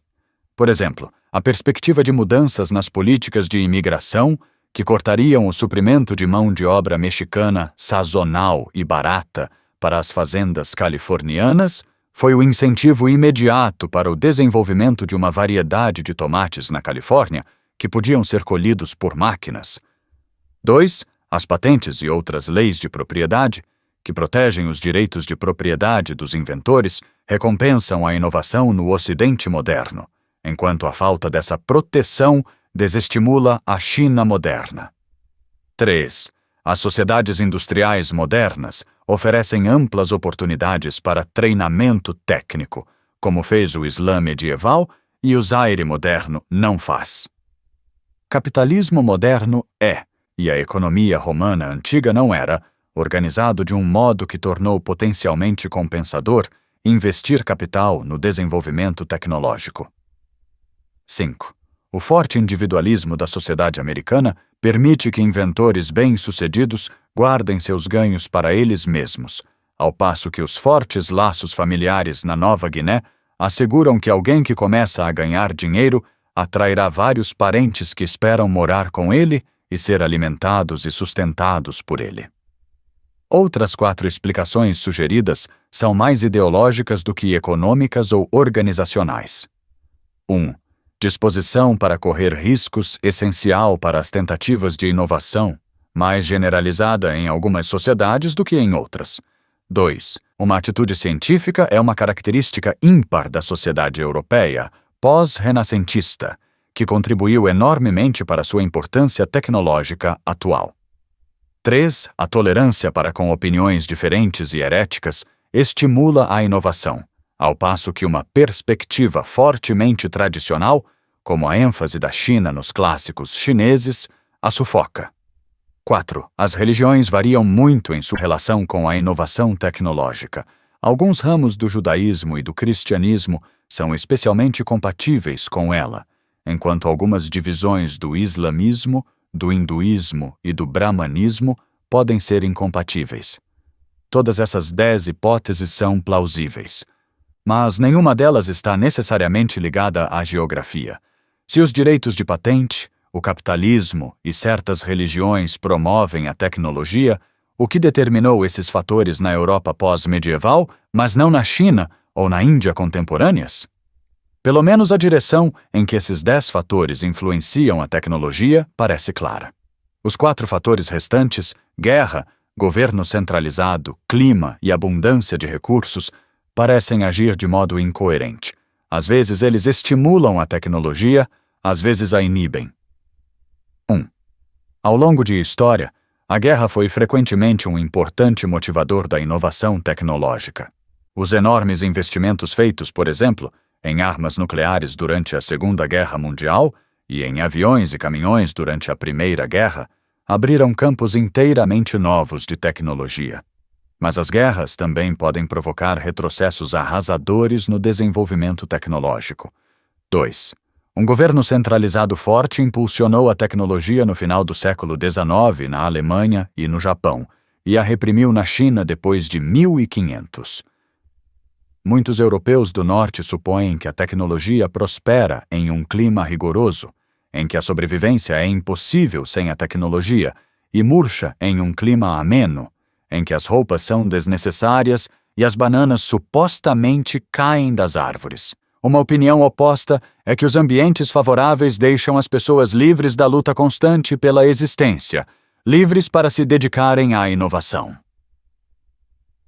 Por exemplo, a perspectiva de mudanças nas políticas de imigração, que cortariam o suprimento de mão de obra mexicana sazonal e barata para as fazendas californianas, foi o incentivo imediato para o desenvolvimento de uma variedade de tomates na Califórnia que podiam ser colhidos por máquinas. 2. As patentes e outras leis de propriedade, que protegem os direitos de propriedade dos inventores, recompensam a inovação no Ocidente moderno, enquanto a falta dessa proteção desestimula a China moderna. 3. As sociedades industriais modernas oferecem amplas oportunidades para treinamento técnico, como fez o Islã medieval e o Zaire moderno não faz. Capitalismo moderno é, e a economia romana antiga não era, organizado de um modo que tornou potencialmente compensador investir capital no desenvolvimento tecnológico. 5. O forte individualismo da sociedade americana permite que inventores bem-sucedidos guardem seus ganhos para eles mesmos, ao passo que os fortes laços familiares na Nova Guiné asseguram que alguém que começa a ganhar dinheiro atrairá vários parentes que esperam morar com ele e ser alimentados e sustentados por ele. Outras 4 explicações sugeridas são mais ideológicas do que econômicas ou organizacionais. 1. Disposição para correr riscos essencial para as tentativas de inovação, mais generalizada em algumas sociedades do que em outras. 2. Uma atitude científica é uma característica ímpar da sociedade europeia, pós-renascentista, que contribuiu enormemente para sua importância tecnológica atual. 3. A tolerância para com opiniões diferentes e heréticas estimula a inovação, ao passo que uma perspectiva fortemente tradicional, como a ênfase da China nos clássicos chineses, a sufoca. 4. As religiões variam muito em sua relação com a inovação tecnológica. Alguns ramos do judaísmo e do cristianismo são especialmente compatíveis com ela, enquanto algumas divisões do islamismo, do hinduísmo e do brahmanismo podem ser incompatíveis. Todas essas 10 hipóteses são plausíveis, mas nenhuma delas está necessariamente ligada à geografia. Se os direitos de patente, o capitalismo e certas religiões promovem a tecnologia, o que determinou esses fatores na Europa pós-medieval, mas não na China ou na Índia contemporâneas? Pelo menos a direção em que esses 10 fatores influenciam a tecnologia parece clara. Os 4 fatores restantes, guerra, governo centralizado, clima e abundância de recursos, parecem agir de modo incoerente. Às vezes eles estimulam a tecnologia, às vezes a inibem. 1. Ao longo de história, a guerra foi frequentemente um importante motivador da inovação tecnológica. Os enormes investimentos feitos, por exemplo, em armas nucleares durante a Segunda Guerra Mundial e em aviões e caminhões durante a Primeira Guerra, abriram campos inteiramente novos de tecnologia. Mas as guerras também podem provocar retrocessos arrasadores no desenvolvimento tecnológico. 2. Um governo centralizado forte impulsionou a tecnologia no final do século XIX na Alemanha e no Japão, e a reprimiu na China depois de 1500. Muitos europeus do norte supõem que a tecnologia prospera em um clima rigoroso, em que a sobrevivência é impossível sem a tecnologia, e murcha em um clima ameno, em que as roupas são desnecessárias e as bananas supostamente caem das árvores. Uma opinião oposta é que os ambientes favoráveis deixam as pessoas livres da luta constante pela existência, livres para se dedicarem à inovação.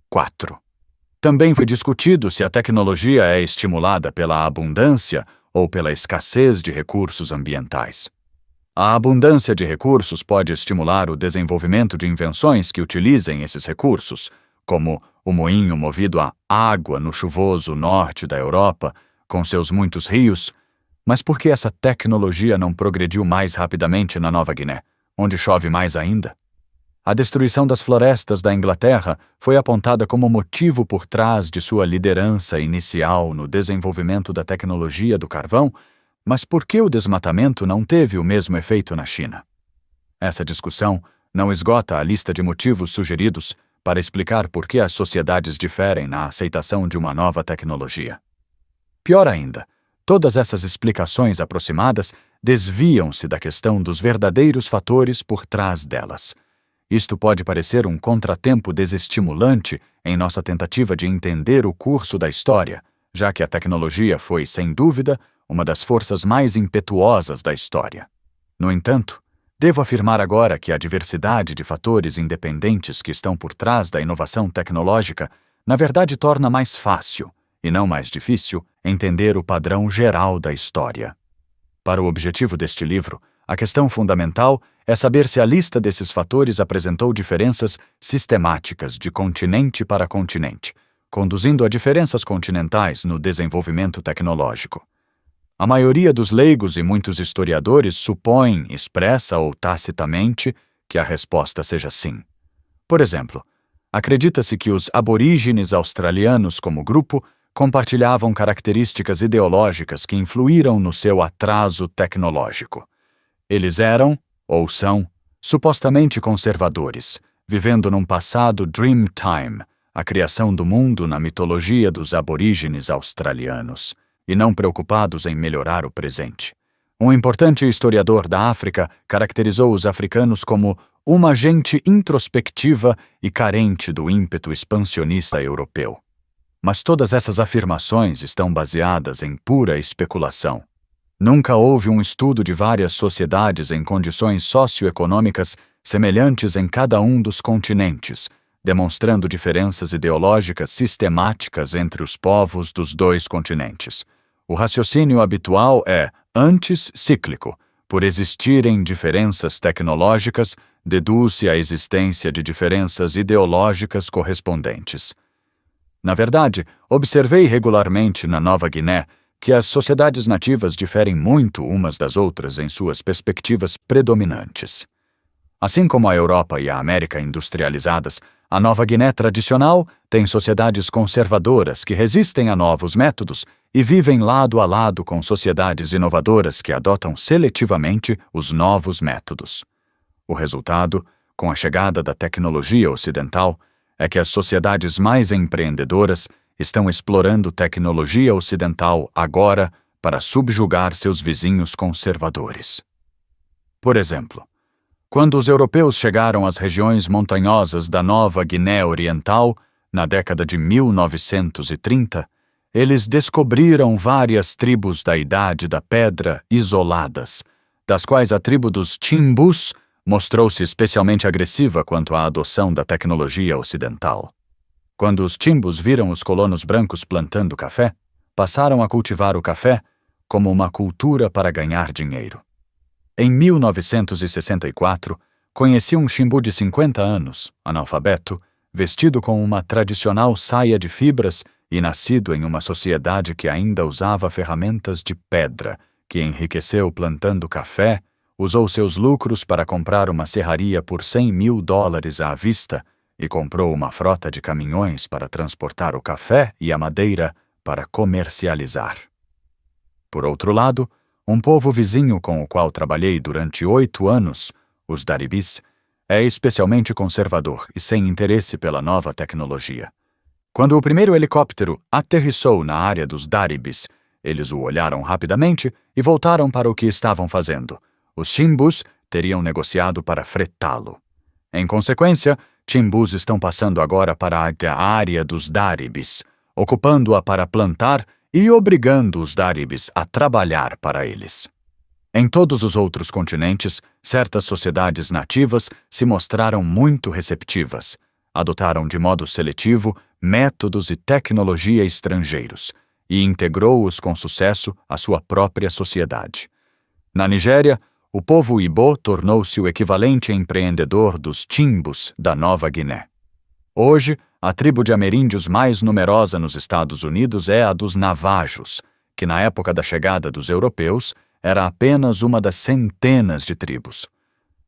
4. Também foi discutido se a tecnologia é estimulada pela abundância ou pela escassez de recursos ambientais. A abundância de recursos pode estimular o desenvolvimento de invenções que utilizem esses recursos, como o moinho movido a água no chuvoso norte da Europa, com seus muitos rios, mas por que essa tecnologia não progrediu mais rapidamente na Nova Guiné, onde chove mais ainda? A destruição das florestas da Inglaterra foi apontada como motivo por trás de sua liderança inicial no desenvolvimento da tecnologia do carvão, mas por que o desmatamento não teve o mesmo efeito na China? Essa discussão não esgota a lista de motivos sugeridos para explicar por que as sociedades diferem na aceitação de uma nova tecnologia. Pior ainda, todas essas explicações aproximadas desviam-se da questão dos verdadeiros fatores por trás delas. Isto pode parecer um contratempo desestimulante em nossa tentativa de entender o curso da história, já que a tecnologia foi, sem dúvida, uma das forças mais impetuosas da história. No entanto, devo afirmar agora que a diversidade de fatores independentes que estão por trás da inovação tecnológica, na verdade, torna mais fácil, e não mais difícil, entender o padrão geral da história. Para o objetivo deste livro, a questão fundamental é saber se a lista desses fatores apresentou diferenças sistemáticas de continente para continente, conduzindo a diferenças continentais no desenvolvimento tecnológico. A maioria dos leigos e muitos historiadores supõem, expressa ou tacitamente, que a resposta seja sim. Por exemplo, acredita-se que os aborígenes australianos como grupo compartilhavam características ideológicas que influíram no seu atraso tecnológico. Eles eram, ou são, supostamente conservadores, vivendo num passado Dreamtime, a criação do mundo na mitologia dos aborígenes australianos, e não preocupados em melhorar o presente. Um importante historiador da África caracterizou os africanos como uma gente introspectiva e carente do ímpeto expansionista europeu. Mas todas essas afirmações estão baseadas em pura especulação. Nunca houve um estudo de várias sociedades em condições socioeconômicas semelhantes em cada um dos continentes, demonstrando diferenças ideológicas sistemáticas entre os povos dos dois continentes. O raciocínio habitual é antes cíclico. Por existirem diferenças tecnológicas, deduz-se a existência de diferenças ideológicas correspondentes. Na verdade, observei regularmente na Nova Guiné que as sociedades nativas diferem muito umas das outras em suas perspectivas predominantes. Assim como a Europa e a América industrializadas, a Nova Guiné tradicional tem sociedades conservadoras que resistem a novos métodos e vivem lado a lado com sociedades inovadoras que adotam seletivamente os novos métodos. O resultado, com a chegada da tecnologia ocidental, é que as sociedades mais empreendedoras estão explorando tecnologia ocidental agora para subjugar seus vizinhos conservadores. Por exemplo, quando os europeus chegaram às regiões montanhosas da Nova Guiné Oriental, na década de 1930, eles descobriram várias tribos da Idade da Pedra isoladas, das quais a tribo dos Chimbus mostrou-se especialmente agressiva quanto à adoção da tecnologia ocidental. Quando os Chimbus viram os colonos brancos plantando café, passaram a cultivar o café como uma cultura para ganhar dinheiro. Em 1964, conheci um Chimbu de 50 anos, analfabeto, vestido com uma tradicional saia de fibras e nascido em uma sociedade que ainda usava ferramentas de pedra, que enriqueceu plantando café, usou seus lucros para comprar uma serraria por $100.000 à vista e comprou uma frota de caminhões para transportar o café e a madeira para comercializar. Por outro lado, um povo vizinho com o qual trabalhei durante 8 anos, os Daribis, é especialmente conservador e sem interesse pela nova tecnologia. Quando o primeiro helicóptero aterrissou na área dos Daribis, eles o olharam rapidamente e voltaram para o que estavam fazendo. Os Chimbus teriam negociado para fretá-lo. Em consequência, Chimbus estão passando agora para a área dos Daribis, ocupando-a para plantar e obrigando os Daribis a trabalhar para eles. Em todos os outros continentes, certas sociedades nativas se mostraram muito receptivas. Adotaram de modo seletivo métodos e tecnologia estrangeiros e integrou-os com sucesso à sua própria sociedade. Na Nigéria, o povo Ibo tornou-se o equivalente empreendedor dos Chimbus da Nova Guiné. Hoje, a tribo de ameríndios mais numerosa nos Estados Unidos é a dos Navajos, que na época da chegada dos europeus era apenas uma das centenas de tribos.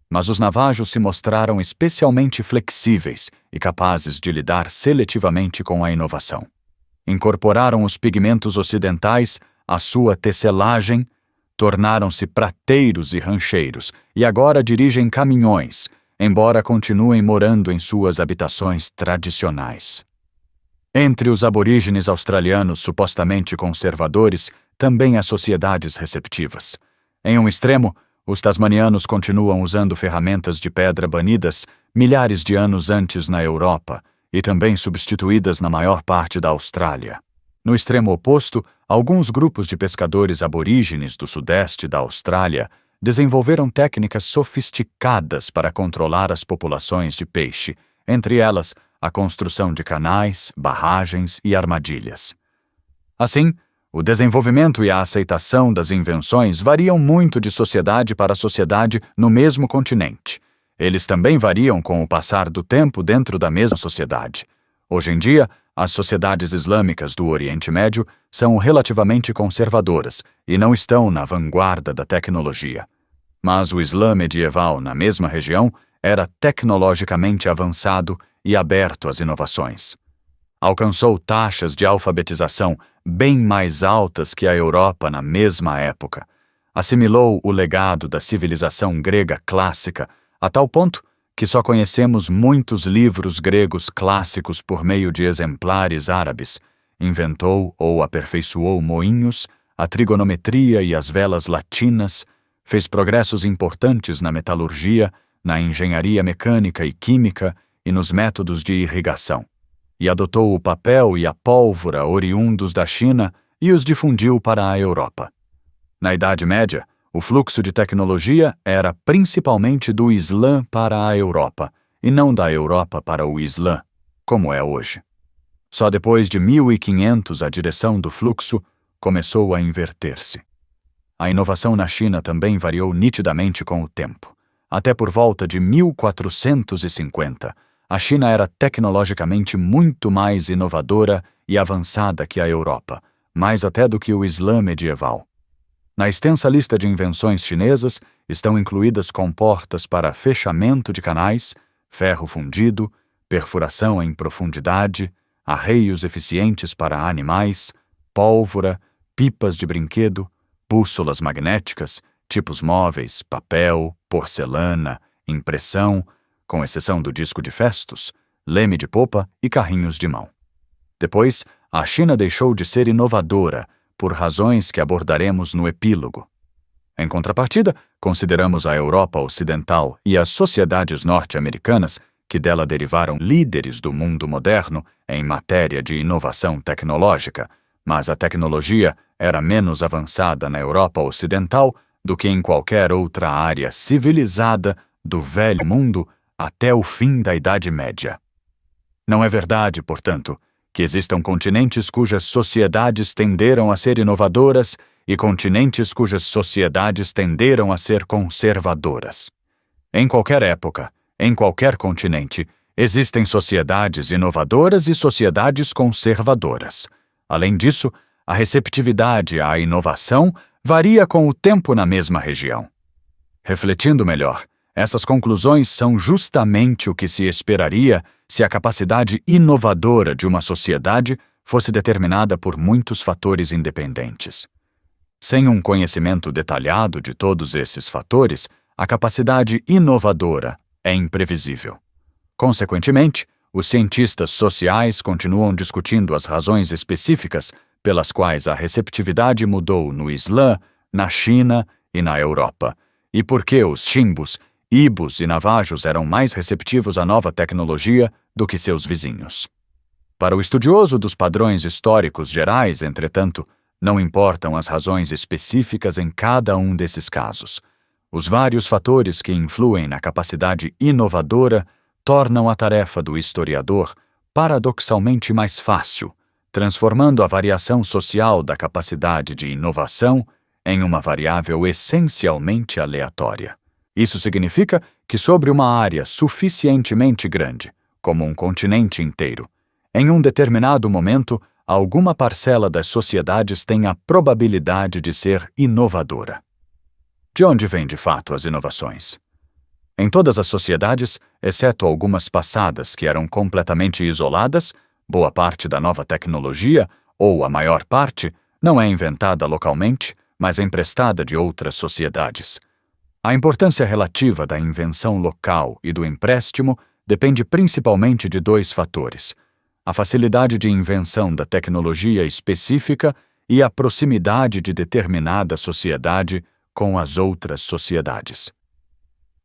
Mas os Navajos se mostraram especialmente flexíveis e capazes de lidar seletivamente com a inovação. Incorporaram os pigmentos ocidentais à sua tecelagem, tornaram-se prateiros e rancheiros e agora dirigem caminhões, embora continuem morando em suas habitações tradicionais. Entre os aborígenes australianos supostamente conservadores, também há sociedades receptivas. Em um extremo, os tasmanianos continuam usando ferramentas de pedra banidas milhares de anos antes na Europa e também substituídas na maior parte da Austrália. No extremo oposto, alguns grupos de pescadores aborígenes do sudeste da Austrália desenvolveram técnicas sofisticadas para controlar as populações de peixe, entre elas a construção de canais, barragens e armadilhas. Assim, o desenvolvimento e a aceitação das invenções variam muito de sociedade para sociedade no mesmo continente. Eles também variam com o passar do tempo dentro da mesma sociedade. Hoje em dia, as sociedades islâmicas do Oriente Médio são relativamente conservadoras e não estão na vanguarda da tecnologia. Mas o Islã medieval na mesma região era tecnologicamente avançado e aberto às inovações. Alcançou taxas de alfabetização bem mais altas que a Europa na mesma época. Assimilou o legado da civilização grega clássica a tal ponto que só conhecemos muitos livros gregos clássicos por meio de exemplares árabes. Inventou ou aperfeiçoou moinhos, a trigonometria e as velas latinas, fez progressos importantes na metalurgia, na engenharia mecânica e química e nos métodos de irrigação, e adotou o papel e a pólvora oriundos da China e os difundiu para a Europa. Na Idade Média, o fluxo de tecnologia era principalmente do Islã para a Europa, e não da Europa para o Islã, como é hoje. Só depois de 1500 a direção do fluxo começou a inverter-se. A inovação na China também variou nitidamente com o tempo. Até por volta de 1450, a China era tecnologicamente muito mais inovadora e avançada que a Europa, mais até do que o Islã medieval. Na extensa lista de invenções chinesas estão incluídas comportas para fechamento de canais, ferro fundido, perfuração em profundidade, arreios eficientes para animais, pólvora, pipas de brinquedo, bússolas magnéticas, tipos móveis, papel, porcelana, impressão, com exceção do disco de festos, leme de popa e carrinhos de mão. Depois, a China deixou de ser inovadora, por razões que abordaremos no epílogo. Em contrapartida, consideramos a Europa Ocidental e as sociedades norte-americanas, que dela derivaram líderes do mundo moderno em matéria de inovação tecnológica, mas a tecnologia era menos avançada na Europa Ocidental do que em qualquer outra área civilizada do Velho Mundo até o fim da Idade Média. Não é verdade, portanto, que existam continentes cujas sociedades tenderam a ser inovadoras e continentes cujas sociedades tenderam a ser conservadoras. Em qualquer época, em qualquer continente, existem sociedades inovadoras e sociedades conservadoras. Além disso, a receptividade à inovação varia com o tempo na mesma região. Refletindo melhor, essas conclusões são justamente o que se esperaria se a capacidade inovadora de uma sociedade fosse determinada por muitos fatores independentes. Sem um conhecimento detalhado de todos esses fatores, a capacidade inovadora é imprevisível. Consequentemente, os cientistas sociais continuam discutindo as razões específicas pelas quais a receptividade mudou no Islã, na China e na Europa, e por que os chimbos, ibos e navajos eram mais receptivos à nova tecnologia do que seus vizinhos. Para o estudioso dos padrões históricos gerais, entretanto, não importam as razões específicas em cada um desses casos. Os vários fatores que influem na capacidade inovadora tornam a tarefa do historiador paradoxalmente mais fácil, transformando a variação social da capacidade de inovação em uma variável essencialmente aleatória. Isso significa que sobre uma área suficientemente grande, como um continente inteiro, em um determinado momento, alguma parcela das sociedades tem a probabilidade de ser inovadora. De onde vêm de fato as inovações? Em todas as sociedades, exceto algumas passadas que eram completamente isoladas, boa parte da nova tecnologia, ou a maior parte, não é inventada localmente, mas emprestada de outras sociedades. A importância relativa da invenção local e do empréstimo depende principalmente de dois fatores: a facilidade de invenção da tecnologia específica e a proximidade de determinada sociedade com as outras sociedades.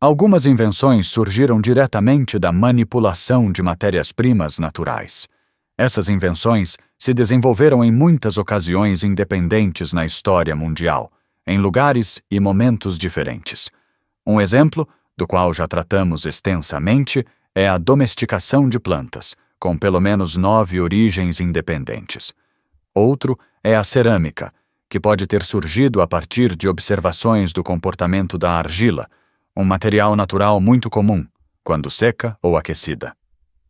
Algumas invenções surgiram diretamente da manipulação de matérias-primas naturais. Essas invenções se desenvolveram em muitas ocasiões independentes na história mundial, em lugares e momentos diferentes. Um exemplo, do qual já tratamos extensamente, é a domesticação de plantas, com pelo menos 9 origens independentes. Outro é a cerâmica, que pode ter surgido a partir de observações do comportamento da argila, um material natural muito comum, quando seca ou aquecida.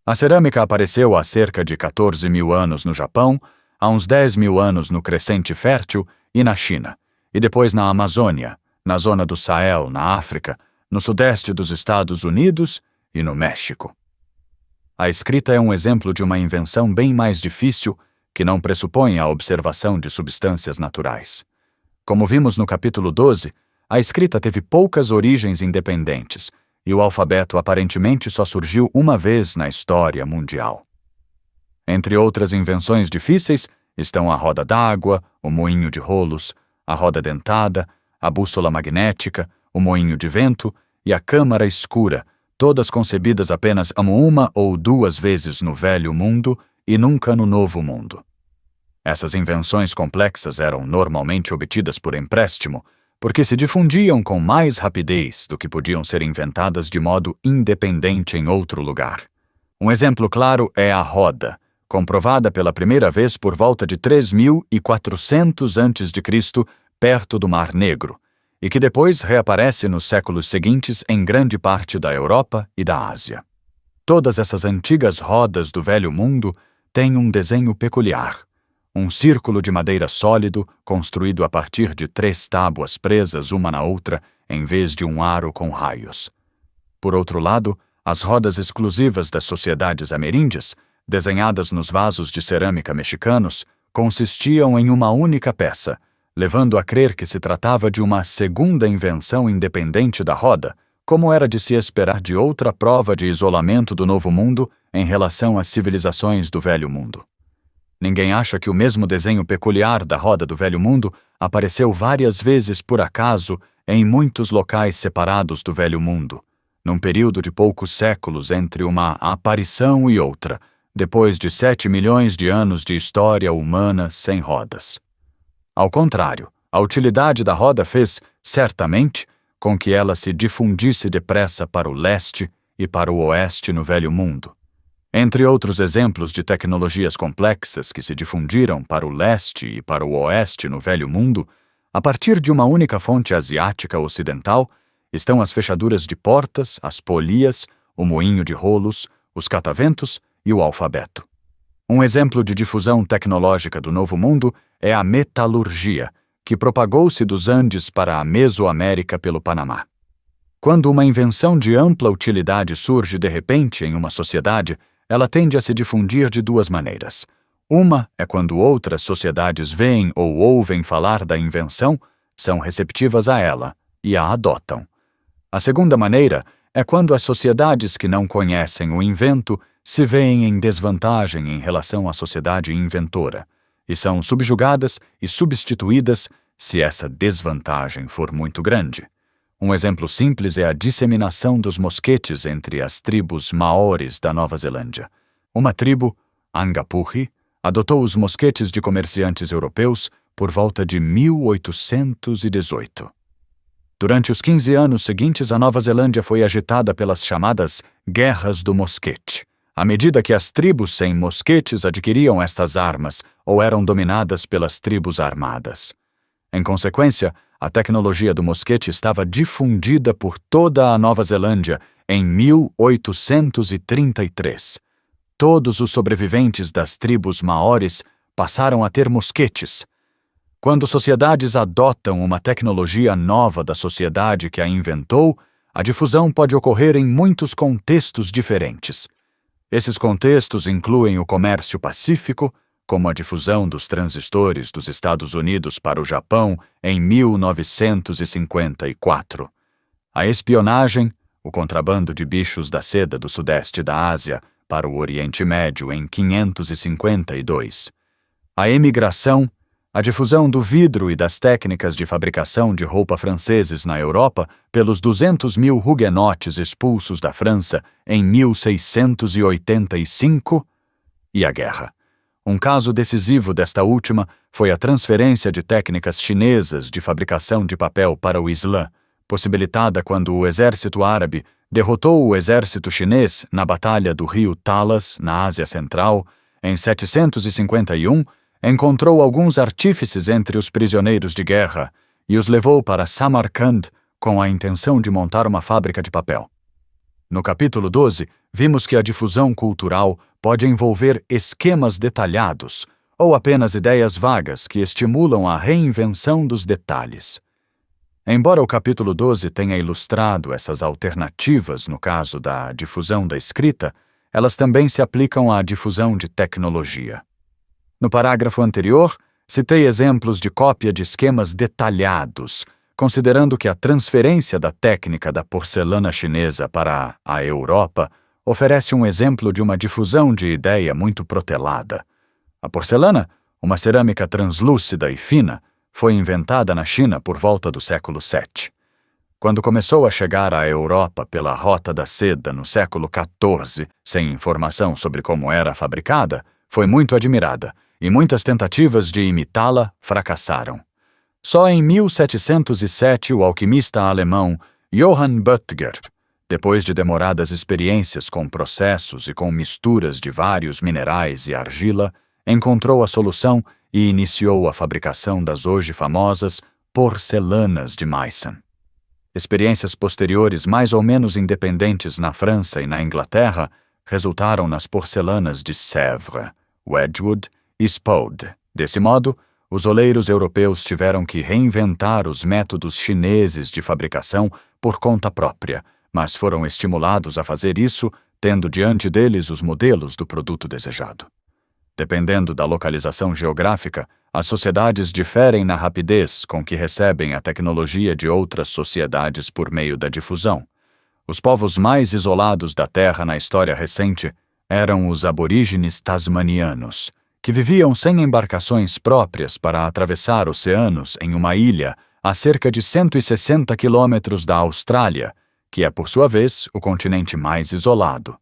A cerâmica apareceu há cerca de 14.000 anos no Japão, há uns 10.000 anos no Crescente Fértil e na China, e depois na Amazônia, na zona do Sahel, na África, no sudeste dos Estados Unidos e no México. A escrita é um exemplo de uma invenção bem mais difícil que não pressupõe a observação de substâncias naturais. Como vimos no capítulo 12, a escrita teve poucas origens independentes e o alfabeto aparentemente só surgiu uma vez na história mundial. Entre outras invenções difíceis estão a roda d'água, o moinho de rolos, a roda dentada, a bússola magnética, o moinho de vento e a câmara escura, todas concebidas apenas uma ou duas vezes no Velho Mundo e nunca no Novo Mundo. Essas invenções complexas eram normalmente obtidas por empréstimo, porque se difundiam com mais rapidez do que podiam ser inventadas de modo independente em outro lugar. Um exemplo claro é a roda, comprovada pela primeira vez por volta de 3400 a.C., perto do Mar Negro, e que depois reaparece nos séculos seguintes em grande parte da Europa e da Ásia. Todas essas antigas rodas do Velho Mundo têm um desenho peculiar. Um círculo de madeira sólido, construído a partir de 3 tábuas presas uma na outra, em vez de um aro com raios. Por outro lado, as rodas exclusivas das sociedades ameríndias, desenhadas nos vasos de cerâmica mexicanos, consistiam em uma única peça, levando a crer que se tratava de uma segunda invenção independente da roda, como era de se esperar de outra prova de isolamento do Novo Mundo em relação às civilizações do Velho Mundo. Ninguém acha que o mesmo desenho peculiar da roda do Velho Mundo apareceu várias vezes por acaso em muitos locais separados do Velho Mundo, num período de poucos séculos entre uma aparição e outra, depois de 7 milhões de anos de história humana sem rodas. Ao contrário, a utilidade da roda fez, certamente, com que ela se difundisse depressa para o leste e para o oeste no Velho Mundo. Entre outros exemplos de tecnologias complexas que se difundiram para o leste e para o oeste no Velho Mundo, a partir de uma única fonte asiática ocidental, estão as fechaduras de portas, as polias, o moinho de rolos, os cataventos e o alfabeto. Um exemplo de difusão tecnológica do Novo Mundo é a metalurgia, que propagou-se dos Andes para a Mesoamérica pelo Panamá. Quando uma invenção de ampla utilidade surge de repente em uma sociedade, ela tende a se difundir de 2 maneiras. Uma é quando outras sociedades veem ou ouvem falar da invenção, são receptivas a ela e a adotam. A segunda maneira é quando as sociedades que não conhecem o invento se veem em desvantagem em relação à sociedade inventora, e são subjugadas e substituídas se essa desvantagem for muito grande. Um exemplo simples é a disseminação dos mosquetes entre as tribos maores da Nova Zelândia. Uma tribo, Angapuri, adotou os mosquetes de comerciantes europeus por volta de 1818. Durante os 15 anos seguintes, a Nova Zelândia foi agitada pelas chamadas Guerras do Mosquete, à medida que as tribos sem mosquetes adquiriam estas armas ou eram dominadas pelas tribos armadas. Em consequência, a tecnologia do mosquete estava difundida por toda a Nova Zelândia em 1833. Todos os sobreviventes das tribos maores passaram a ter mosquetes. Quando sociedades adotam uma tecnologia nova da sociedade que a inventou, a difusão pode ocorrer em muitos contextos diferentes. Esses contextos incluem o comércio pacífico, como a difusão dos transistores dos Estados Unidos para o Japão em 1954. A espionagem, o contrabando de bichos da seda do sudeste da Ásia para o Oriente Médio em 552. A emigração, a difusão do vidro e das técnicas de fabricação de roupa franceses na Europa pelos 200.000 huguenotes expulsos da França em 1685, e a guerra. Um caso decisivo desta última foi a transferência de técnicas chinesas de fabricação de papel para o Islã, possibilitada quando o exército árabe derrotou o exército chinês na Batalha do Rio Talas, na Ásia Central, em 751, encontrou alguns artífices entre os prisioneiros de guerra e os levou para Samarcand com a intenção de montar uma fábrica de papel. No capítulo 12, vimos que a difusão cultural pode envolver esquemas detalhados ou apenas ideias vagas que estimulam a reinvenção dos detalhes. Embora o capítulo 12 tenha ilustrado essas alternativas no caso da difusão da escrita, elas também se aplicam à difusão de tecnologia. No parágrafo anterior, citei exemplos de cópia de esquemas detalhados, considerando que a transferência da técnica da porcelana chinesa para a Europa oferece um exemplo de uma difusão de ideia muito protelada. A porcelana, uma cerâmica translúcida e fina, foi inventada na China por volta do século VII. Quando começou a chegar à Europa pela Rota da Seda no século XIV, sem informação sobre como era fabricada, foi muito admirada, e muitas tentativas de imitá-la fracassaram. Só em 1707 o alquimista alemão Johann Böttger, depois de demoradas experiências com processos e com misturas de vários minerais e argila, encontrou a solução e iniciou a fabricação das hoje famosas porcelanas de Meissen. Experiências posteriores mais ou menos independentes na França e na Inglaterra resultaram nas porcelanas de Sèvres, Wedgwood e Spode. Desse modo, os oleiros europeus tiveram que reinventar os métodos chineses de fabricação por conta própria, mas foram estimulados a fazer isso, tendo diante deles os modelos do produto desejado. Dependendo da localização geográfica, as sociedades diferem na rapidez com que recebem a tecnologia de outras sociedades por meio da difusão. Os povos mais isolados da Terra na história recente eram os aborígenes tasmanianos, que viviam sem embarcações próprias para atravessar oceanos em uma ilha a cerca de 160 quilômetros da Austrália, que é, por sua vez, o continente mais isolado.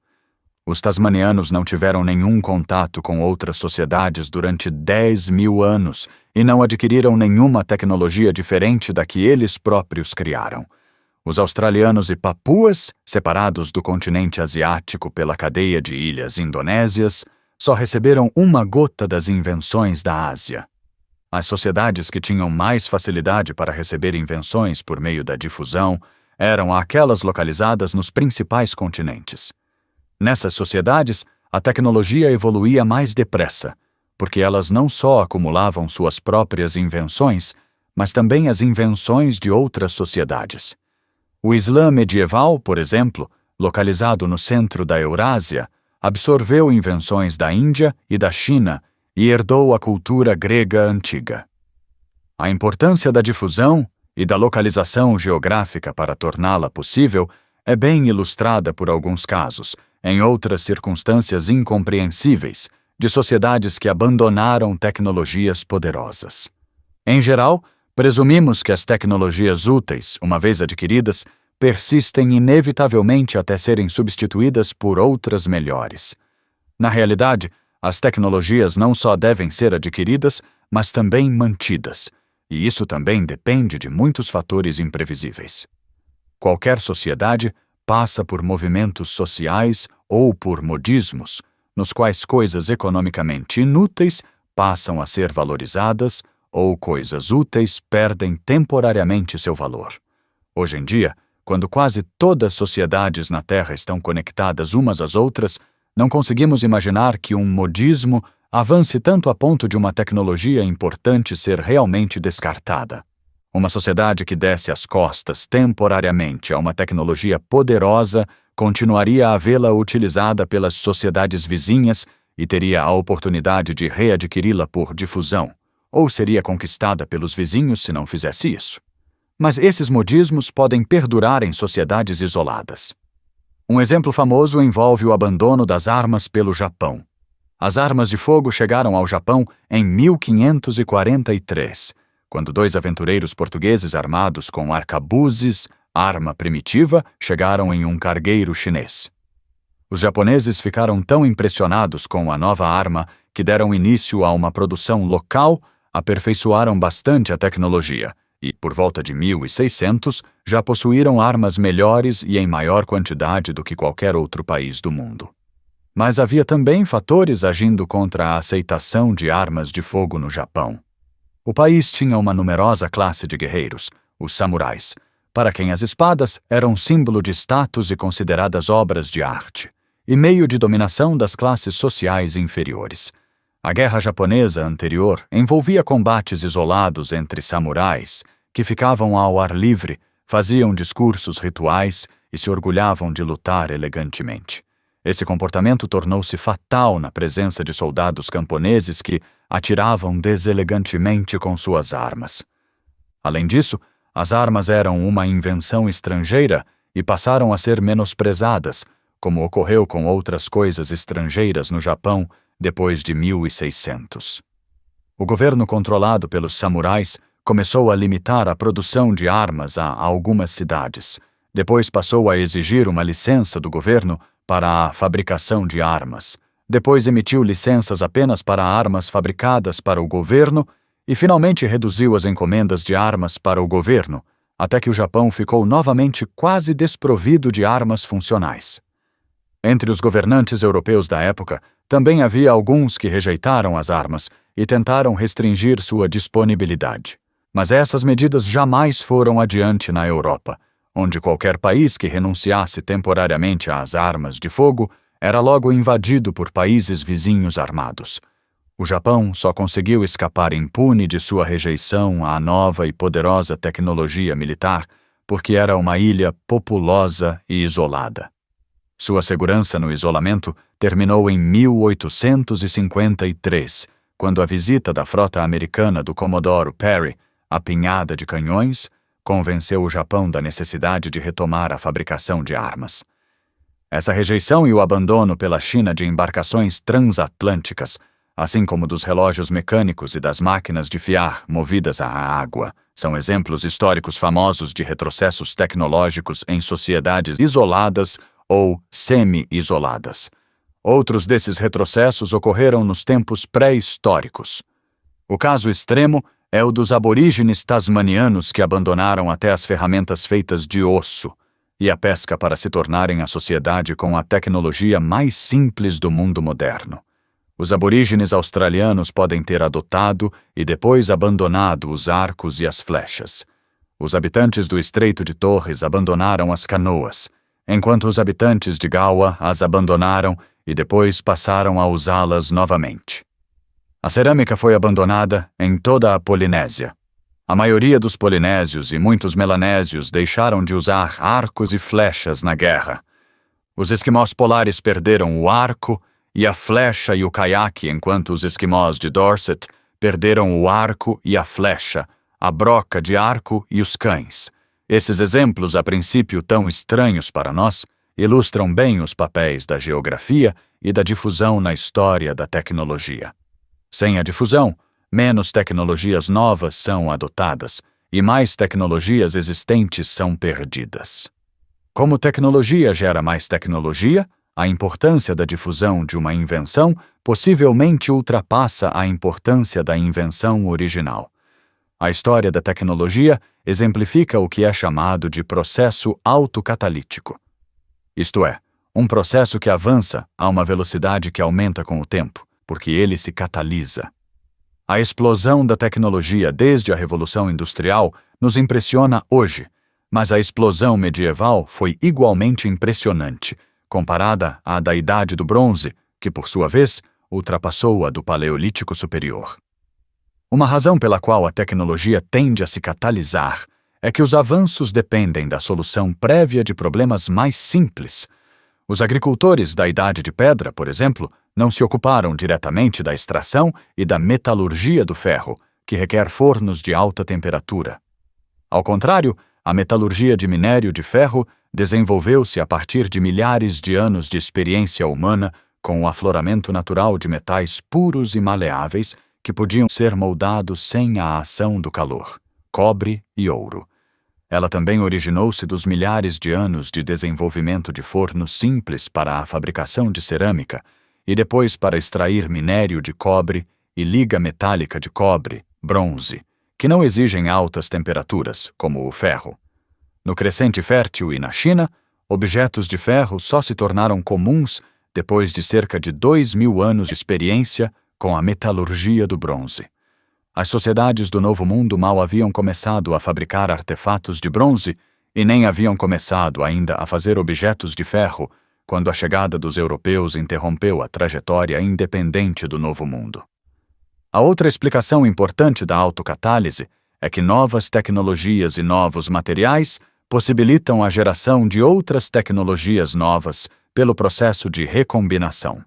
Os tasmanianos não tiveram nenhum contato com outras sociedades durante 10.000 anos e não adquiriram nenhuma tecnologia diferente da que eles próprios criaram. Os australianos e papuas, separados do continente asiático pela cadeia de ilhas indonésias, só receberam uma gota das invenções da Ásia. As sociedades que tinham mais facilidade para receber invenções por meio da difusão eram aquelas localizadas nos principais continentes. Nessas sociedades, a tecnologia evoluía mais depressa, porque elas não só acumulavam suas próprias invenções, mas também as invenções de outras sociedades. O Islã medieval, por exemplo, localizado no centro da Eurásia, absorveu invenções da Índia e da China e herdou a cultura grega antiga. A importância da difusão e da localização geográfica para torná-la possível é bem ilustrada por alguns casos, em outras circunstâncias incompreensíveis, de sociedades que abandonaram tecnologias poderosas. Em geral, presumimos que as tecnologias úteis, uma vez adquiridas, persistem inevitavelmente até serem substituídas por outras melhores. Na realidade, as tecnologias não só devem ser adquiridas, mas também mantidas, e isso também depende de muitos fatores imprevisíveis. Qualquer sociedade passa por movimentos sociais ou por modismos, nos quais coisas economicamente inúteis passam a ser valorizadas ou coisas úteis perdem temporariamente seu valor. Hoje em dia, quando quase todas as sociedades na Terra estão conectadas umas às outras, não conseguimos imaginar que um modismo avance tanto a ponto de uma tecnologia importante ser realmente descartada. Uma sociedade que desse as costas temporariamente a uma tecnologia poderosa continuaria a vê-la utilizada pelas sociedades vizinhas e teria a oportunidade de readquiri-la por difusão, ou seria conquistada pelos vizinhos se não fizesse isso. Mas esses modismos podem perdurar em sociedades isoladas. Um exemplo famoso envolve o abandono das armas pelo Japão. As armas de fogo chegaram ao Japão em 1543, quando 2 aventureiros portugueses armados com arcabuzes, arma primitiva, chegaram em um cargueiro chinês. Os japoneses ficaram tão impressionados com a nova arma que deram início a uma produção local, aperfeiçoaram bastante a tecnologia e, por volta de 1600, já possuíram armas melhores e em maior quantidade do que qualquer outro país do mundo. Mas havia também fatores agindo contra a aceitação de armas de fogo no Japão. O país tinha uma numerosa classe de guerreiros, os samurais, para quem as espadas eram símbolo de status e consideradas obras de arte, e meio de dominação das classes sociais inferiores. A guerra japonesa anterior envolvia combates isolados entre samurais, que ficavam ao ar livre, faziam discursos rituais e se orgulhavam de lutar elegantemente. Esse comportamento tornou-se fatal na presença de soldados camponeses que atiravam deselegantemente com suas armas. Além disso, as armas eram uma invenção estrangeira e passaram a ser menosprezadas, como ocorreu com outras coisas estrangeiras no Japão depois de 1600. O governo controlado pelos samurais começou a limitar a produção de armas a algumas cidades. Depois passou a exigir uma licença do governo para a fabricação de armas. Depois emitiu licenças apenas para armas fabricadas para o governo e finalmente reduziu as encomendas de armas para o governo, até que o Japão ficou novamente quase desprovido de armas funcionais. Entre os governantes europeus da época, também havia alguns que rejeitaram as armas e tentaram restringir sua disponibilidade. Mas essas medidas jamais foram adiante na Europa, onde qualquer país que renunciasse temporariamente às armas de fogo era logo invadido por países vizinhos armados. O Japão só conseguiu escapar impune de sua rejeição à nova e poderosa tecnologia militar porque era uma ilha populosa e isolada. Sua segurança no isolamento terminou em 1853, quando a visita da frota americana do Comodoro Perry, apinhada de canhões, convenceu o Japão da necessidade de retomar a fabricação de armas. Essa rejeição e o abandono pela China de embarcações transatlânticas, assim como dos relógios mecânicos e das máquinas de fiar movidas à água, são exemplos históricos famosos de retrocessos tecnológicos em sociedades isoladas ou semi-isoladas. Outros desses retrocessos ocorreram nos tempos pré-históricos. O caso extremo é o dos aborígenes tasmanianos que abandonaram até as ferramentas feitas de osso e a pesca para se tornarem a sociedade com a tecnologia mais simples do mundo moderno. Os aborígenes australianos podem ter adotado e depois abandonado os arcos e as flechas. Os habitantes do Estreito de Torres abandonaram as canoas, enquanto os habitantes de Gaua as abandonaram e depois passaram a usá-las novamente. A cerâmica foi abandonada em toda a Polinésia. A maioria dos polinésios e muitos melanésios deixaram de usar arcos e flechas na guerra. Os esquimós polares perderam o arco e a flecha e o caiaque, enquanto os esquimós de Dorset perderam o arco e a flecha, a broca de arco e os cães. Esses exemplos, a princípio tão estranhos para nós, ilustram bem os papéis da geografia e da difusão na história da tecnologia. Sem a difusão, menos tecnologias novas são adotadas e mais tecnologias existentes são perdidas. Como tecnologia gera mais tecnologia, a importância da difusão de uma invenção possivelmente ultrapassa a importância da invenção original. A história da tecnologia exemplifica o que é chamado de processo autocatalítico. Isto é, um processo que avança a uma velocidade que aumenta com o tempo, porque ele se catalisa. A explosão da tecnologia desde a Revolução Industrial nos impressiona hoje, mas a explosão medieval foi igualmente impressionante, comparada à da Idade do Bronze, que, por sua vez, ultrapassou a do Paleolítico Superior. Uma razão pela qual a tecnologia tende a se catalisar é que os avanços dependem da solução prévia de problemas mais simples. Os agricultores da Idade de Pedra, por exemplo, não se ocuparam diretamente da extração e da metalurgia do ferro, que requer fornos de alta temperatura. Ao contrário, a metalurgia de minério de ferro desenvolveu-se a partir de milhares de anos de experiência humana com o afloramento natural de metais puros e maleáveis que podiam ser moldados sem a ação do calor, cobre e ouro. Ela também originou-se dos milhares de anos de desenvolvimento de fornos simples para a fabricação de cerâmica e depois para extrair minério de cobre e liga metálica de cobre, bronze, que não exigem altas temperaturas, como o ferro. No Crescente Fértil e na China, objetos de ferro só se tornaram comuns depois de cerca de 2.000 anos de experiência com a metalurgia do bronze. As sociedades do Novo Mundo mal haviam começado a fabricar artefatos de bronze e nem haviam começado ainda a fazer objetos de ferro quando a chegada dos europeus interrompeu a trajetória independente do Novo Mundo. A outra explicação importante da autocatálise é que novas tecnologias e novos materiais possibilitam a geração de outras tecnologias novas pelo processo de recombinação.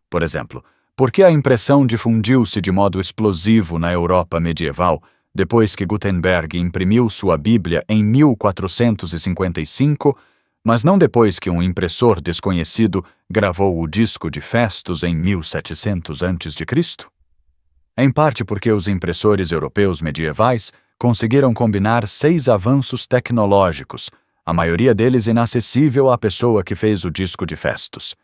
Por exemplo, por que a impressão difundiu-se de modo explosivo na Europa medieval depois que Gutenberg imprimiu sua Bíblia em 1455, mas não depois que um impressor desconhecido gravou o disco de Festus em 1700 a.C.? Em parte porque os impressores europeus medievais conseguiram combinar 6 avanços tecnológicos, a maioria deles inacessível à pessoa que fez o disco de Festus.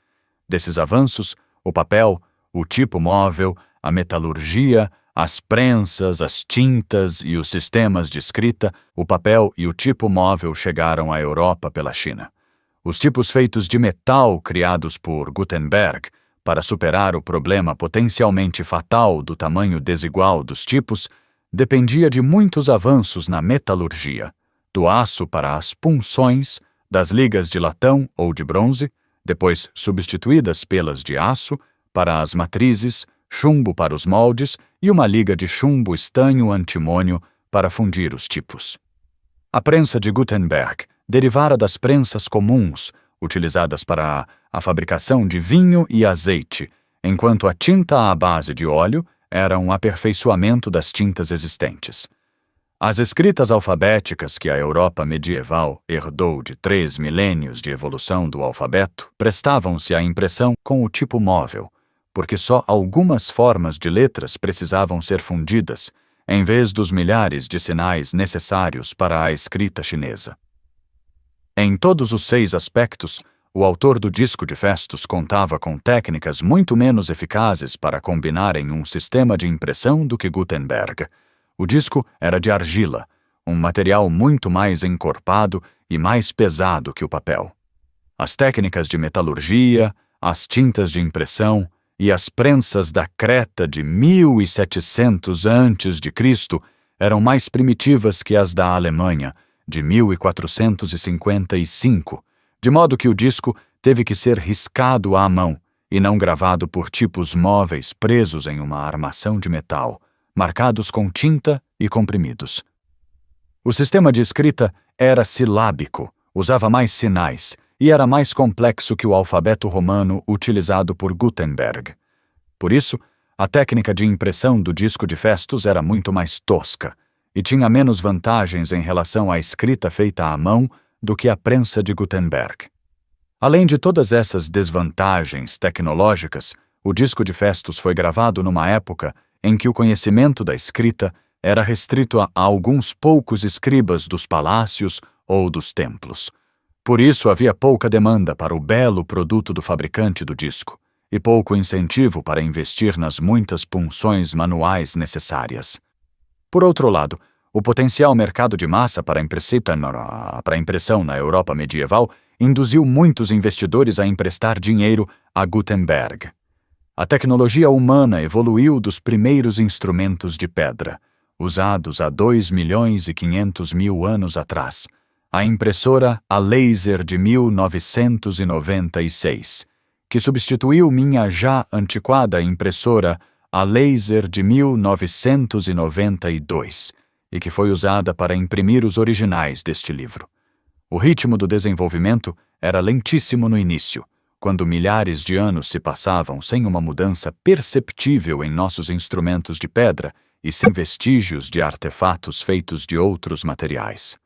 Desses avanços, o papel, o tipo móvel, a metalurgia, as prensas, as tintas e os sistemas de escrita, o papel e o tipo móvel chegaram à Europa pela China. Os tipos feitos de metal criados por Gutenberg para superar o problema potencialmente fatal do tamanho desigual dos tipos dependia de muitos avanços na metalurgia, do aço para as punções, das ligas de latão ou de bronze, depois substituídas pelas de aço, para as matrizes, chumbo para os moldes e uma liga de chumbo estanho antimônio para fundir os tipos. A prensa de Gutenberg derivara das prensas comuns, utilizadas para a fabricação de vinho e azeite, enquanto a tinta à base de óleo era um aperfeiçoamento das tintas existentes. As escritas alfabéticas que a Europa medieval herdou de 3 milênios de evolução do alfabeto prestavam-se à impressão com o tipo móvel, porque só algumas formas de letras precisavam ser fundidas, em vez dos milhares de sinais necessários para a escrita chinesa. Em todos os 6 aspectos, o autor do Disco de Festus contava com técnicas muito menos eficazes para combinar em um sistema de impressão do que Gutenberg. O disco era de argila, um material muito mais encorpado e mais pesado que o papel. As técnicas de metalurgia, as tintas de impressão e as prensas da Creta de 1700 a.C. eram mais primitivas que as da Alemanha, de 1455, de modo que o disco teve que ser riscado à mão e não gravado por tipos móveis presos em uma armação de metal, marcados com tinta e comprimidos. O sistema de escrita era silábico, usava mais sinais e era mais complexo que o alfabeto romano utilizado por Gutenberg. Por isso, a técnica de impressão do Disco de Festus era muito mais tosca e tinha menos vantagens em relação à escrita feita à mão do que a prensa de Gutenberg. Além de todas essas desvantagens tecnológicas, o Disco de Festus foi gravado numa época em que o conhecimento da escrita era restrito a alguns poucos escribas dos palácios ou dos templos. Por isso havia pouca demanda para o belo produto do fabricante do disco e pouco incentivo para investir nas muitas punções manuais necessárias. Por outro lado, o potencial mercado de massa para a impressão na Europa medieval induziu muitos investidores a emprestar dinheiro a Gutenberg. A tecnologia humana evoluiu dos primeiros instrumentos de pedra, usados há 2.500.000 anos atrás, a impressora a laser de 1996, que substituiu minha já antiquada impressora a laser de 1992 e que foi usada para imprimir os originais deste livro. O ritmo do desenvolvimento era lentíssimo no início, quando milhares de anos se passavam sem uma mudança perceptível em nossos instrumentos de pedra e sem vestígios de artefatos feitos de outros materiais.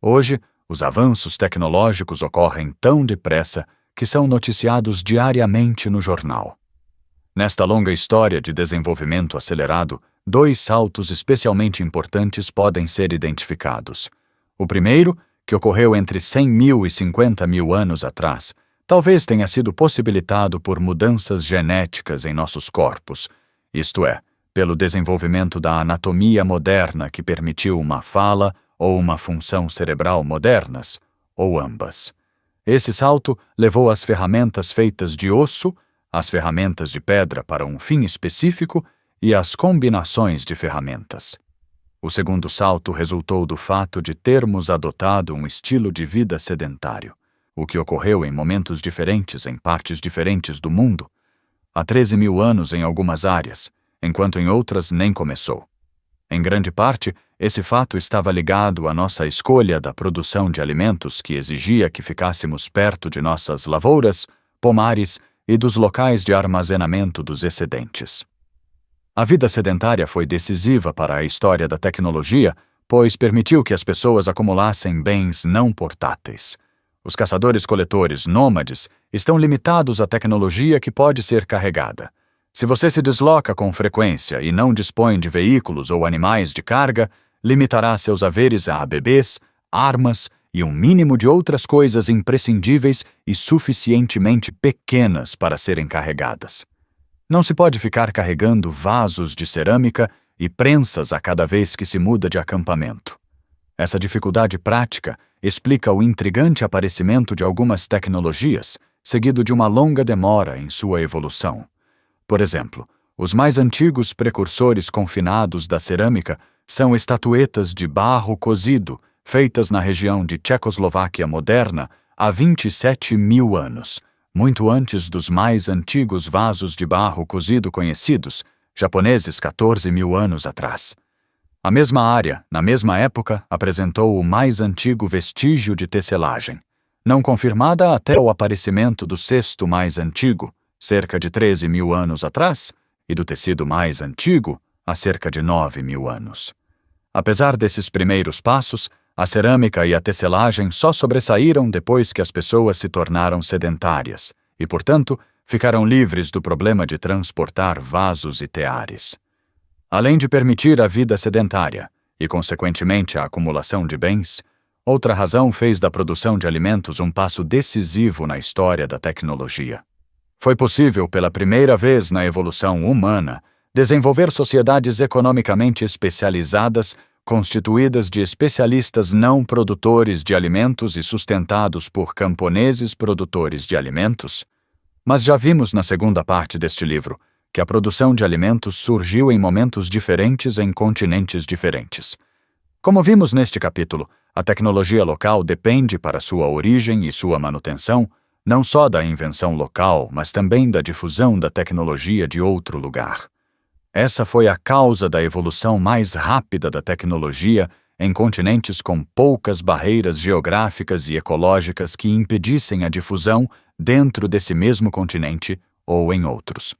Hoje, os avanços tecnológicos ocorrem tão depressa que são noticiados diariamente no jornal. Nesta longa história de desenvolvimento acelerado, 2 saltos especialmente importantes podem ser identificados. O primeiro, que ocorreu entre 100.000 e 50.000 anos atrás, talvez tenha sido possibilitado por mudanças genéticas em nossos corpos, isto é, pelo desenvolvimento da anatomia moderna que permitiu uma fala ou uma função cerebral modernas, ou ambas. Esse salto levou as ferramentas feitas de osso, as ferramentas de pedra para um fim específico e as combinações de ferramentas. O segundo salto resultou do fato de termos adotado um estilo de vida sedentário, o que ocorreu em momentos diferentes em partes diferentes do mundo, há 13.000 anos em algumas áreas, enquanto em outras nem começou. Em grande parte, esse fato estava ligado à nossa escolha da produção de alimentos que exigia que ficássemos perto de nossas lavouras, pomares e dos locais de armazenamento dos excedentes. A vida sedentária foi decisiva para a história da tecnologia, pois permitiu que as pessoas acumulassem bens não portáteis. Os caçadores-coletores nômades estão limitados à tecnologia que pode ser carregada. Se você se desloca com frequência e não dispõe de veículos ou animais de carga, limitará seus haveres a bebês, armas e um mínimo de outras coisas imprescindíveis e suficientemente pequenas para serem carregadas. Não se pode ficar carregando vasos de cerâmica e prensas a cada vez que se muda de acampamento. Essa dificuldade prática explica o intrigante aparecimento de algumas tecnologias, seguido de uma longa demora em sua evolução. Por exemplo, os mais antigos precursores confinados da cerâmica são estatuetas de barro cozido, feitas na região de Tchecoslováquia moderna há 27 mil anos, muito antes dos mais antigos vasos de barro cozido conhecidos, japoneses 14 mil anos atrás. A mesma área, na mesma época, apresentou o mais antigo vestígio de tecelagem, não confirmada até o aparecimento do cesto mais antigo, cerca de 13 mil anos atrás, e do tecido mais antigo, há cerca de 9 mil anos. Apesar desses primeiros passos, a cerâmica e a tecelagem só sobressaíram depois que as pessoas se tornaram sedentárias e, portanto, ficaram livres do problema de transportar vasos e teares. Além de permitir a vida sedentária e, consequentemente, a acumulação de bens, outra razão fez da produção de alimentos um passo decisivo na história da tecnologia. Foi possível, pela primeira vez na evolução humana, desenvolver sociedades economicamente especializadas, constituídas de especialistas não produtores de alimentos e sustentados por camponeses produtores de alimentos. Mas já vimos na segunda parte deste livro que a produção de alimentos surgiu em momentos diferentes em continentes diferentes. Como vimos neste capítulo, a tecnologia local depende para sua origem e sua manutenção não só da invenção local, mas também da difusão da tecnologia de outro lugar. Essa foi a causa da evolução mais rápida da tecnologia em continentes com poucas barreiras geográficas e ecológicas que impedissem a difusão dentro desse mesmo continente ou em outros.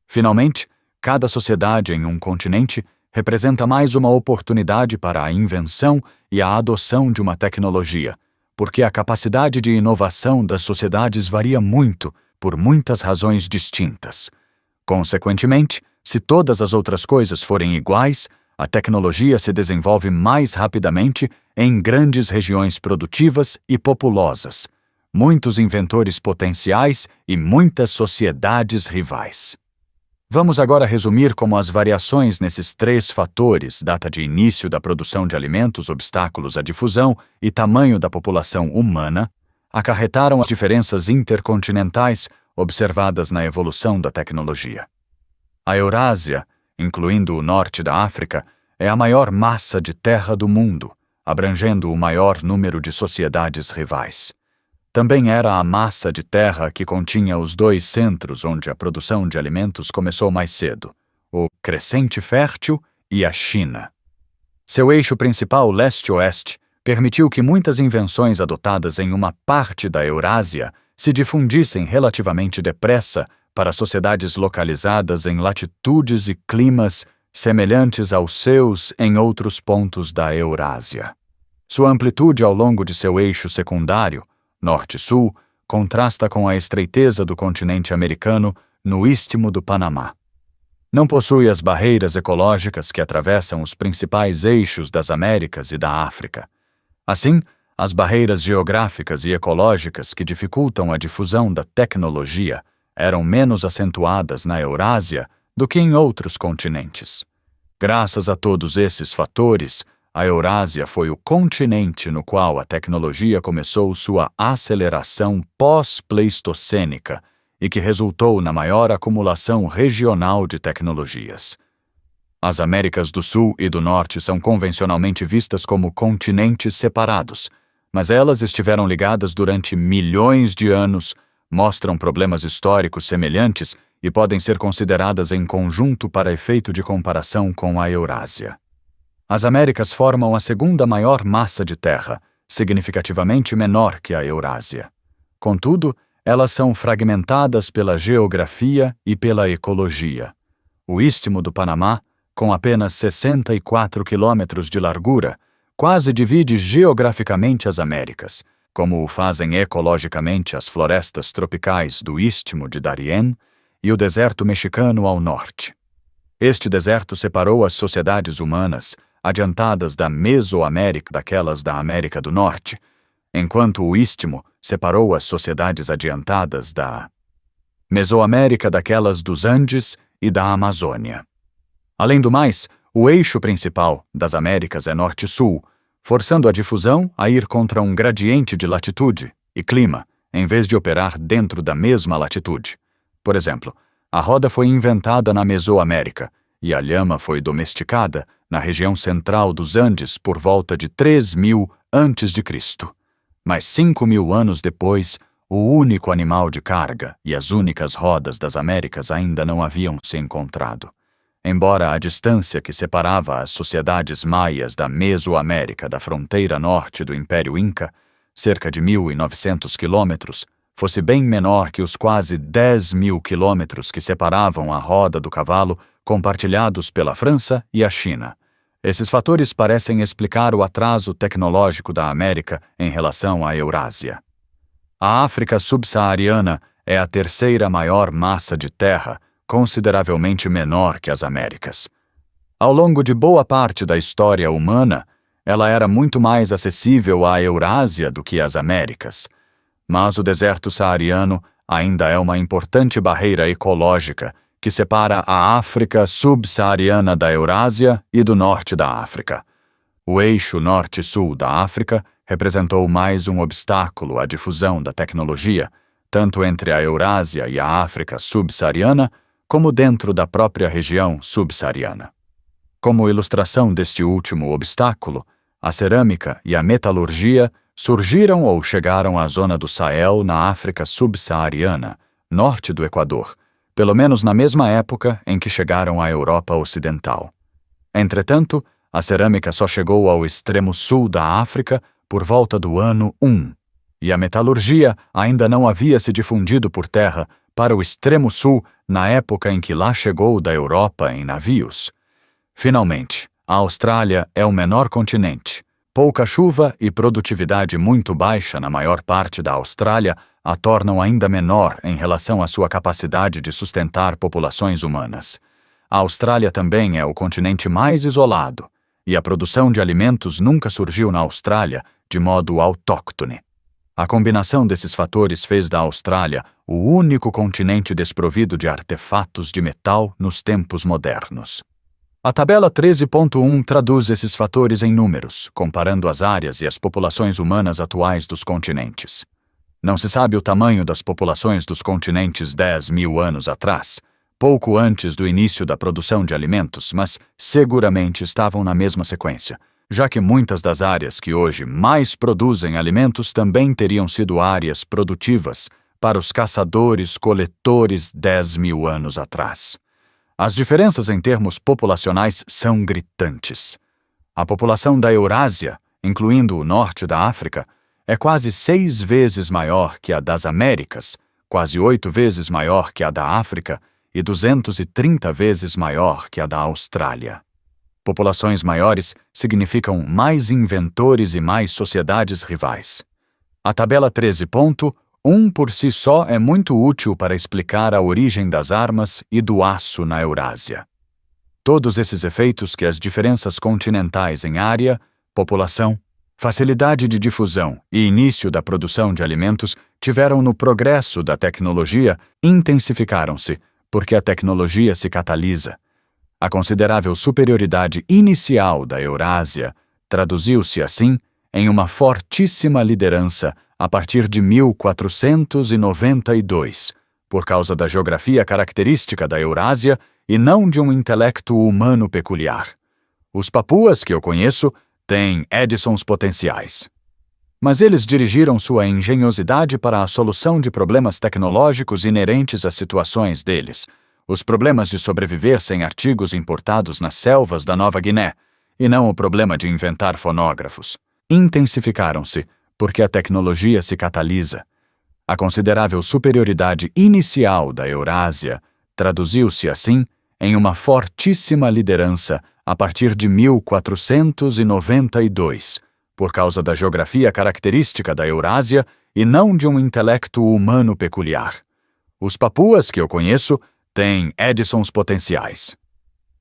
Finalmente, cada sociedade em um continente representa mais uma oportunidade para a invenção e a adoção de uma tecnologia, porque a capacidade de inovação das sociedades varia muito por muitas razões distintas. Consequentemente, se todas as outras coisas forem iguais, a tecnologia se desenvolve mais rapidamente em grandes regiões produtivas e populosas, muitos inventores potenciais e muitas sociedades rivais. Vamos agora resumir como as variações nesses três fatores, data de início da produção de alimentos, obstáculos à difusão e tamanho da população humana, acarretaram as diferenças intercontinentais observadas na evolução da tecnologia. A Eurásia, incluindo o norte da África, é a maior massa de terra do mundo, abrangendo o maior número de sociedades rivais. Também era a massa de terra que continha os dois centros onde a produção de alimentos começou mais cedo, o Crescente Fértil e a China. Seu eixo principal leste-oeste permitiu que muitas invenções adotadas em uma parte da Eurásia se difundissem relativamente depressa para sociedades localizadas em latitudes e climas semelhantes aos seus em outros pontos da Eurásia. Sua amplitude ao longo de seu eixo secundário, norte-sul, contrasta com a estreiteza do continente americano no Istmo do Panamá. Não possui as barreiras ecológicas que atravessam os principais eixos das Américas e da África. Assim, as barreiras geográficas e ecológicas que dificultam a difusão da tecnologia eram menos acentuadas na Eurásia do que em outros continentes. Graças a todos esses fatores, a Eurásia foi o continente no qual a tecnologia começou sua aceleração pós-pleistocênica e que resultou na maior acumulação regional de tecnologias. As Américas do Sul e do Norte são convencionalmente vistas como continentes separados, mas elas estiveram ligadas durante milhões de anos, mostram problemas históricos semelhantes e podem ser consideradas em conjunto para efeito de comparação com a Eurásia. As Américas formam a segunda maior massa de terra, significativamente menor que a Eurásia. Contudo, elas são fragmentadas pela geografia e pela ecologia. O Istmo do Panamá, com apenas 64 quilômetros de largura, quase divide geograficamente as Américas, como o fazem ecologicamente as florestas tropicais do Istmo de Darién e o deserto mexicano ao norte. Este deserto separou as sociedades humanas adiantadas da Mesoamérica daquelas da América do Norte, enquanto o Istmo separou as sociedades adiantadas da Mesoamérica daquelas dos Andes e da Amazônia. Além do mais, o eixo principal das Américas é norte-sul, forçando a difusão a ir contra um gradiente de latitude e clima, em vez de operar dentro da mesma latitude. Por exemplo, a roda foi inventada na Mesoamérica e a lhama foi domesticada na região central dos Andes por volta de 3.000 a.C. Mas 5.000 anos depois, o único animal de carga e as únicas rodas das Américas ainda não haviam se encontrado. Embora a distância que separava as sociedades maias da Mesoamérica da fronteira norte do Império Inca, cerca de 1.900 quilômetros, fosse bem menor que os quase 10.000 quilômetros que separavam a roda do cavalo compartilhados pela França e a China. Esses fatores parecem explicar o atraso tecnológico da América em relação à Eurásia. A África subsaariana é a terceira maior massa de terra, consideravelmente menor que as Américas. Ao longo de boa parte da história humana, ela era muito mais acessível à Eurásia do que às Américas. Mas o deserto saariano ainda é uma importante barreira ecológica que separa a África subsaariana da Eurásia e do norte da África. O eixo norte-sul da África representou mais um obstáculo à difusão da tecnologia, tanto entre a Eurásia e a África subsaariana, como dentro da própria região subsaariana. Como ilustração deste último obstáculo, a cerâmica e a metalurgia surgiram ou chegaram à zona do Sahel na África subsaariana, norte do Equador, pelo menos na mesma época em que chegaram à Europa Ocidental. Entretanto, a cerâmica só chegou ao extremo sul da África por volta do ano 1, e a metalurgia ainda não havia se difundido por terra para o extremo sul na época em que lá chegou da Europa em navios. Finalmente, a Austrália é o menor continente. Pouca chuva e produtividade muito baixa na maior parte da Austrália a tornam ainda menor em relação à sua capacidade de sustentar populações humanas. A Austrália também é o continente mais isolado, e a produção de alimentos nunca surgiu na Austrália de modo autóctone. A combinação desses fatores fez da Austrália o único continente desprovido de artefatos de metal nos tempos modernos. A tabela 13.1 traduz esses fatores em números, comparando as áreas e as populações humanas atuais dos continentes. Não se sabe o tamanho das populações dos continentes 10.000 anos atrás, pouco antes do início da produção de alimentos, mas seguramente estavam na mesma sequência, já que muitas das áreas que hoje mais produzem alimentos também teriam sido áreas produtivas para os caçadores-coletores 10.000 anos atrás. As diferenças em termos populacionais são gritantes. A população da Eurásia, incluindo o norte da África, é quase 6 vezes maior que a das Américas, quase 8 vezes maior que a da África e 230 vezes maior que a da Austrália. Populações maiores significam mais inventores e mais sociedades rivais. A tabela 13.1 por si só é muito útil para explicar a origem das armas e do aço na Eurásia. Todos esses efeitos que as diferenças continentais em área, população, facilidade de difusão e início da produção de alimentos tiveram no progresso da tecnologia intensificaram-se, porque a tecnologia se catalisa. A considerável superioridade inicial da Eurásia traduziu-se, assim, em uma fortíssima liderança a partir de 1492, por causa da geografia característica da Eurásia e não de um intelecto humano peculiar. Os papuas que eu conheço têm Edisons potenciais. Mas eles dirigiram sua engenhosidade para a solução de problemas tecnológicos inerentes às situações deles, os problemas de sobreviver sem artigos importados nas selvas da Nova Guiné, e não o problema de inventar fonógrafos. Intensificaram-se, porque a tecnologia se catalisa. A considerável superioridade inicial da Eurásia traduziu-se, assim, em uma fortíssima liderança a partir de 1492, por causa da geografia característica da Eurásia e não de um intelecto humano peculiar. Os papuas que eu conheço têm Edisons potenciais.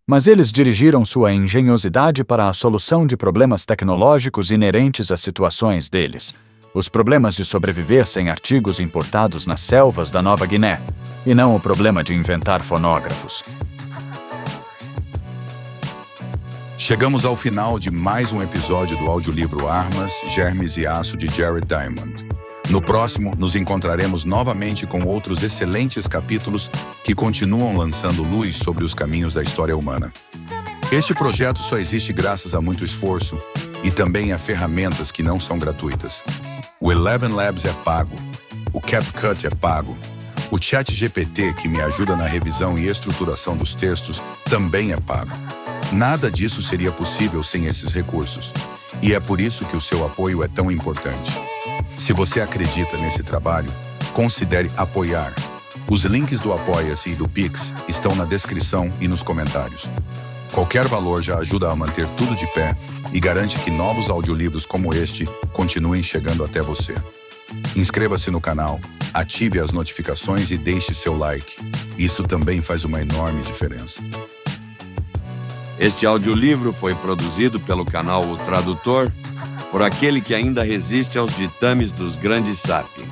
Mas eles dirigiram sua engenhosidade para a solução de problemas tecnológicos inerentes às situações deles, os problemas de sobreviver sem artigos importados nas selvas da Nova Guiné, e não o problema de inventar fonógrafos. Chegamos ao final de mais um episódio do audiolivro Armas, Germes e Aço de Jared Diamond. No próximo, nos encontraremos novamente com outros excelentes capítulos que continuam lançando luz sobre os caminhos da história humana. Este projeto só existe graças a muito esforço e também a ferramentas que não são gratuitas. O Eleven Labs é pago, o CapCut é pago, o ChatGPT, que me ajuda na revisão e estruturação dos textos, também é pago. Nada disso seria possível sem esses recursos, e é por isso que o seu apoio é tão importante. Se você acredita nesse trabalho, considere apoiar. Os links do Apoia-se e do Pix estão na descrição e nos comentários. Qualquer valor já ajuda a manter tudo de pé e garante que novos audiolivros como este continuem chegando até você. Inscreva-se no canal, ative as notificações e deixe seu like. Isso também faz uma enorme diferença. Este audiolivro foi produzido pelo canal O Tradutor, por aquele que ainda resiste aos ditames dos grandes sapiens.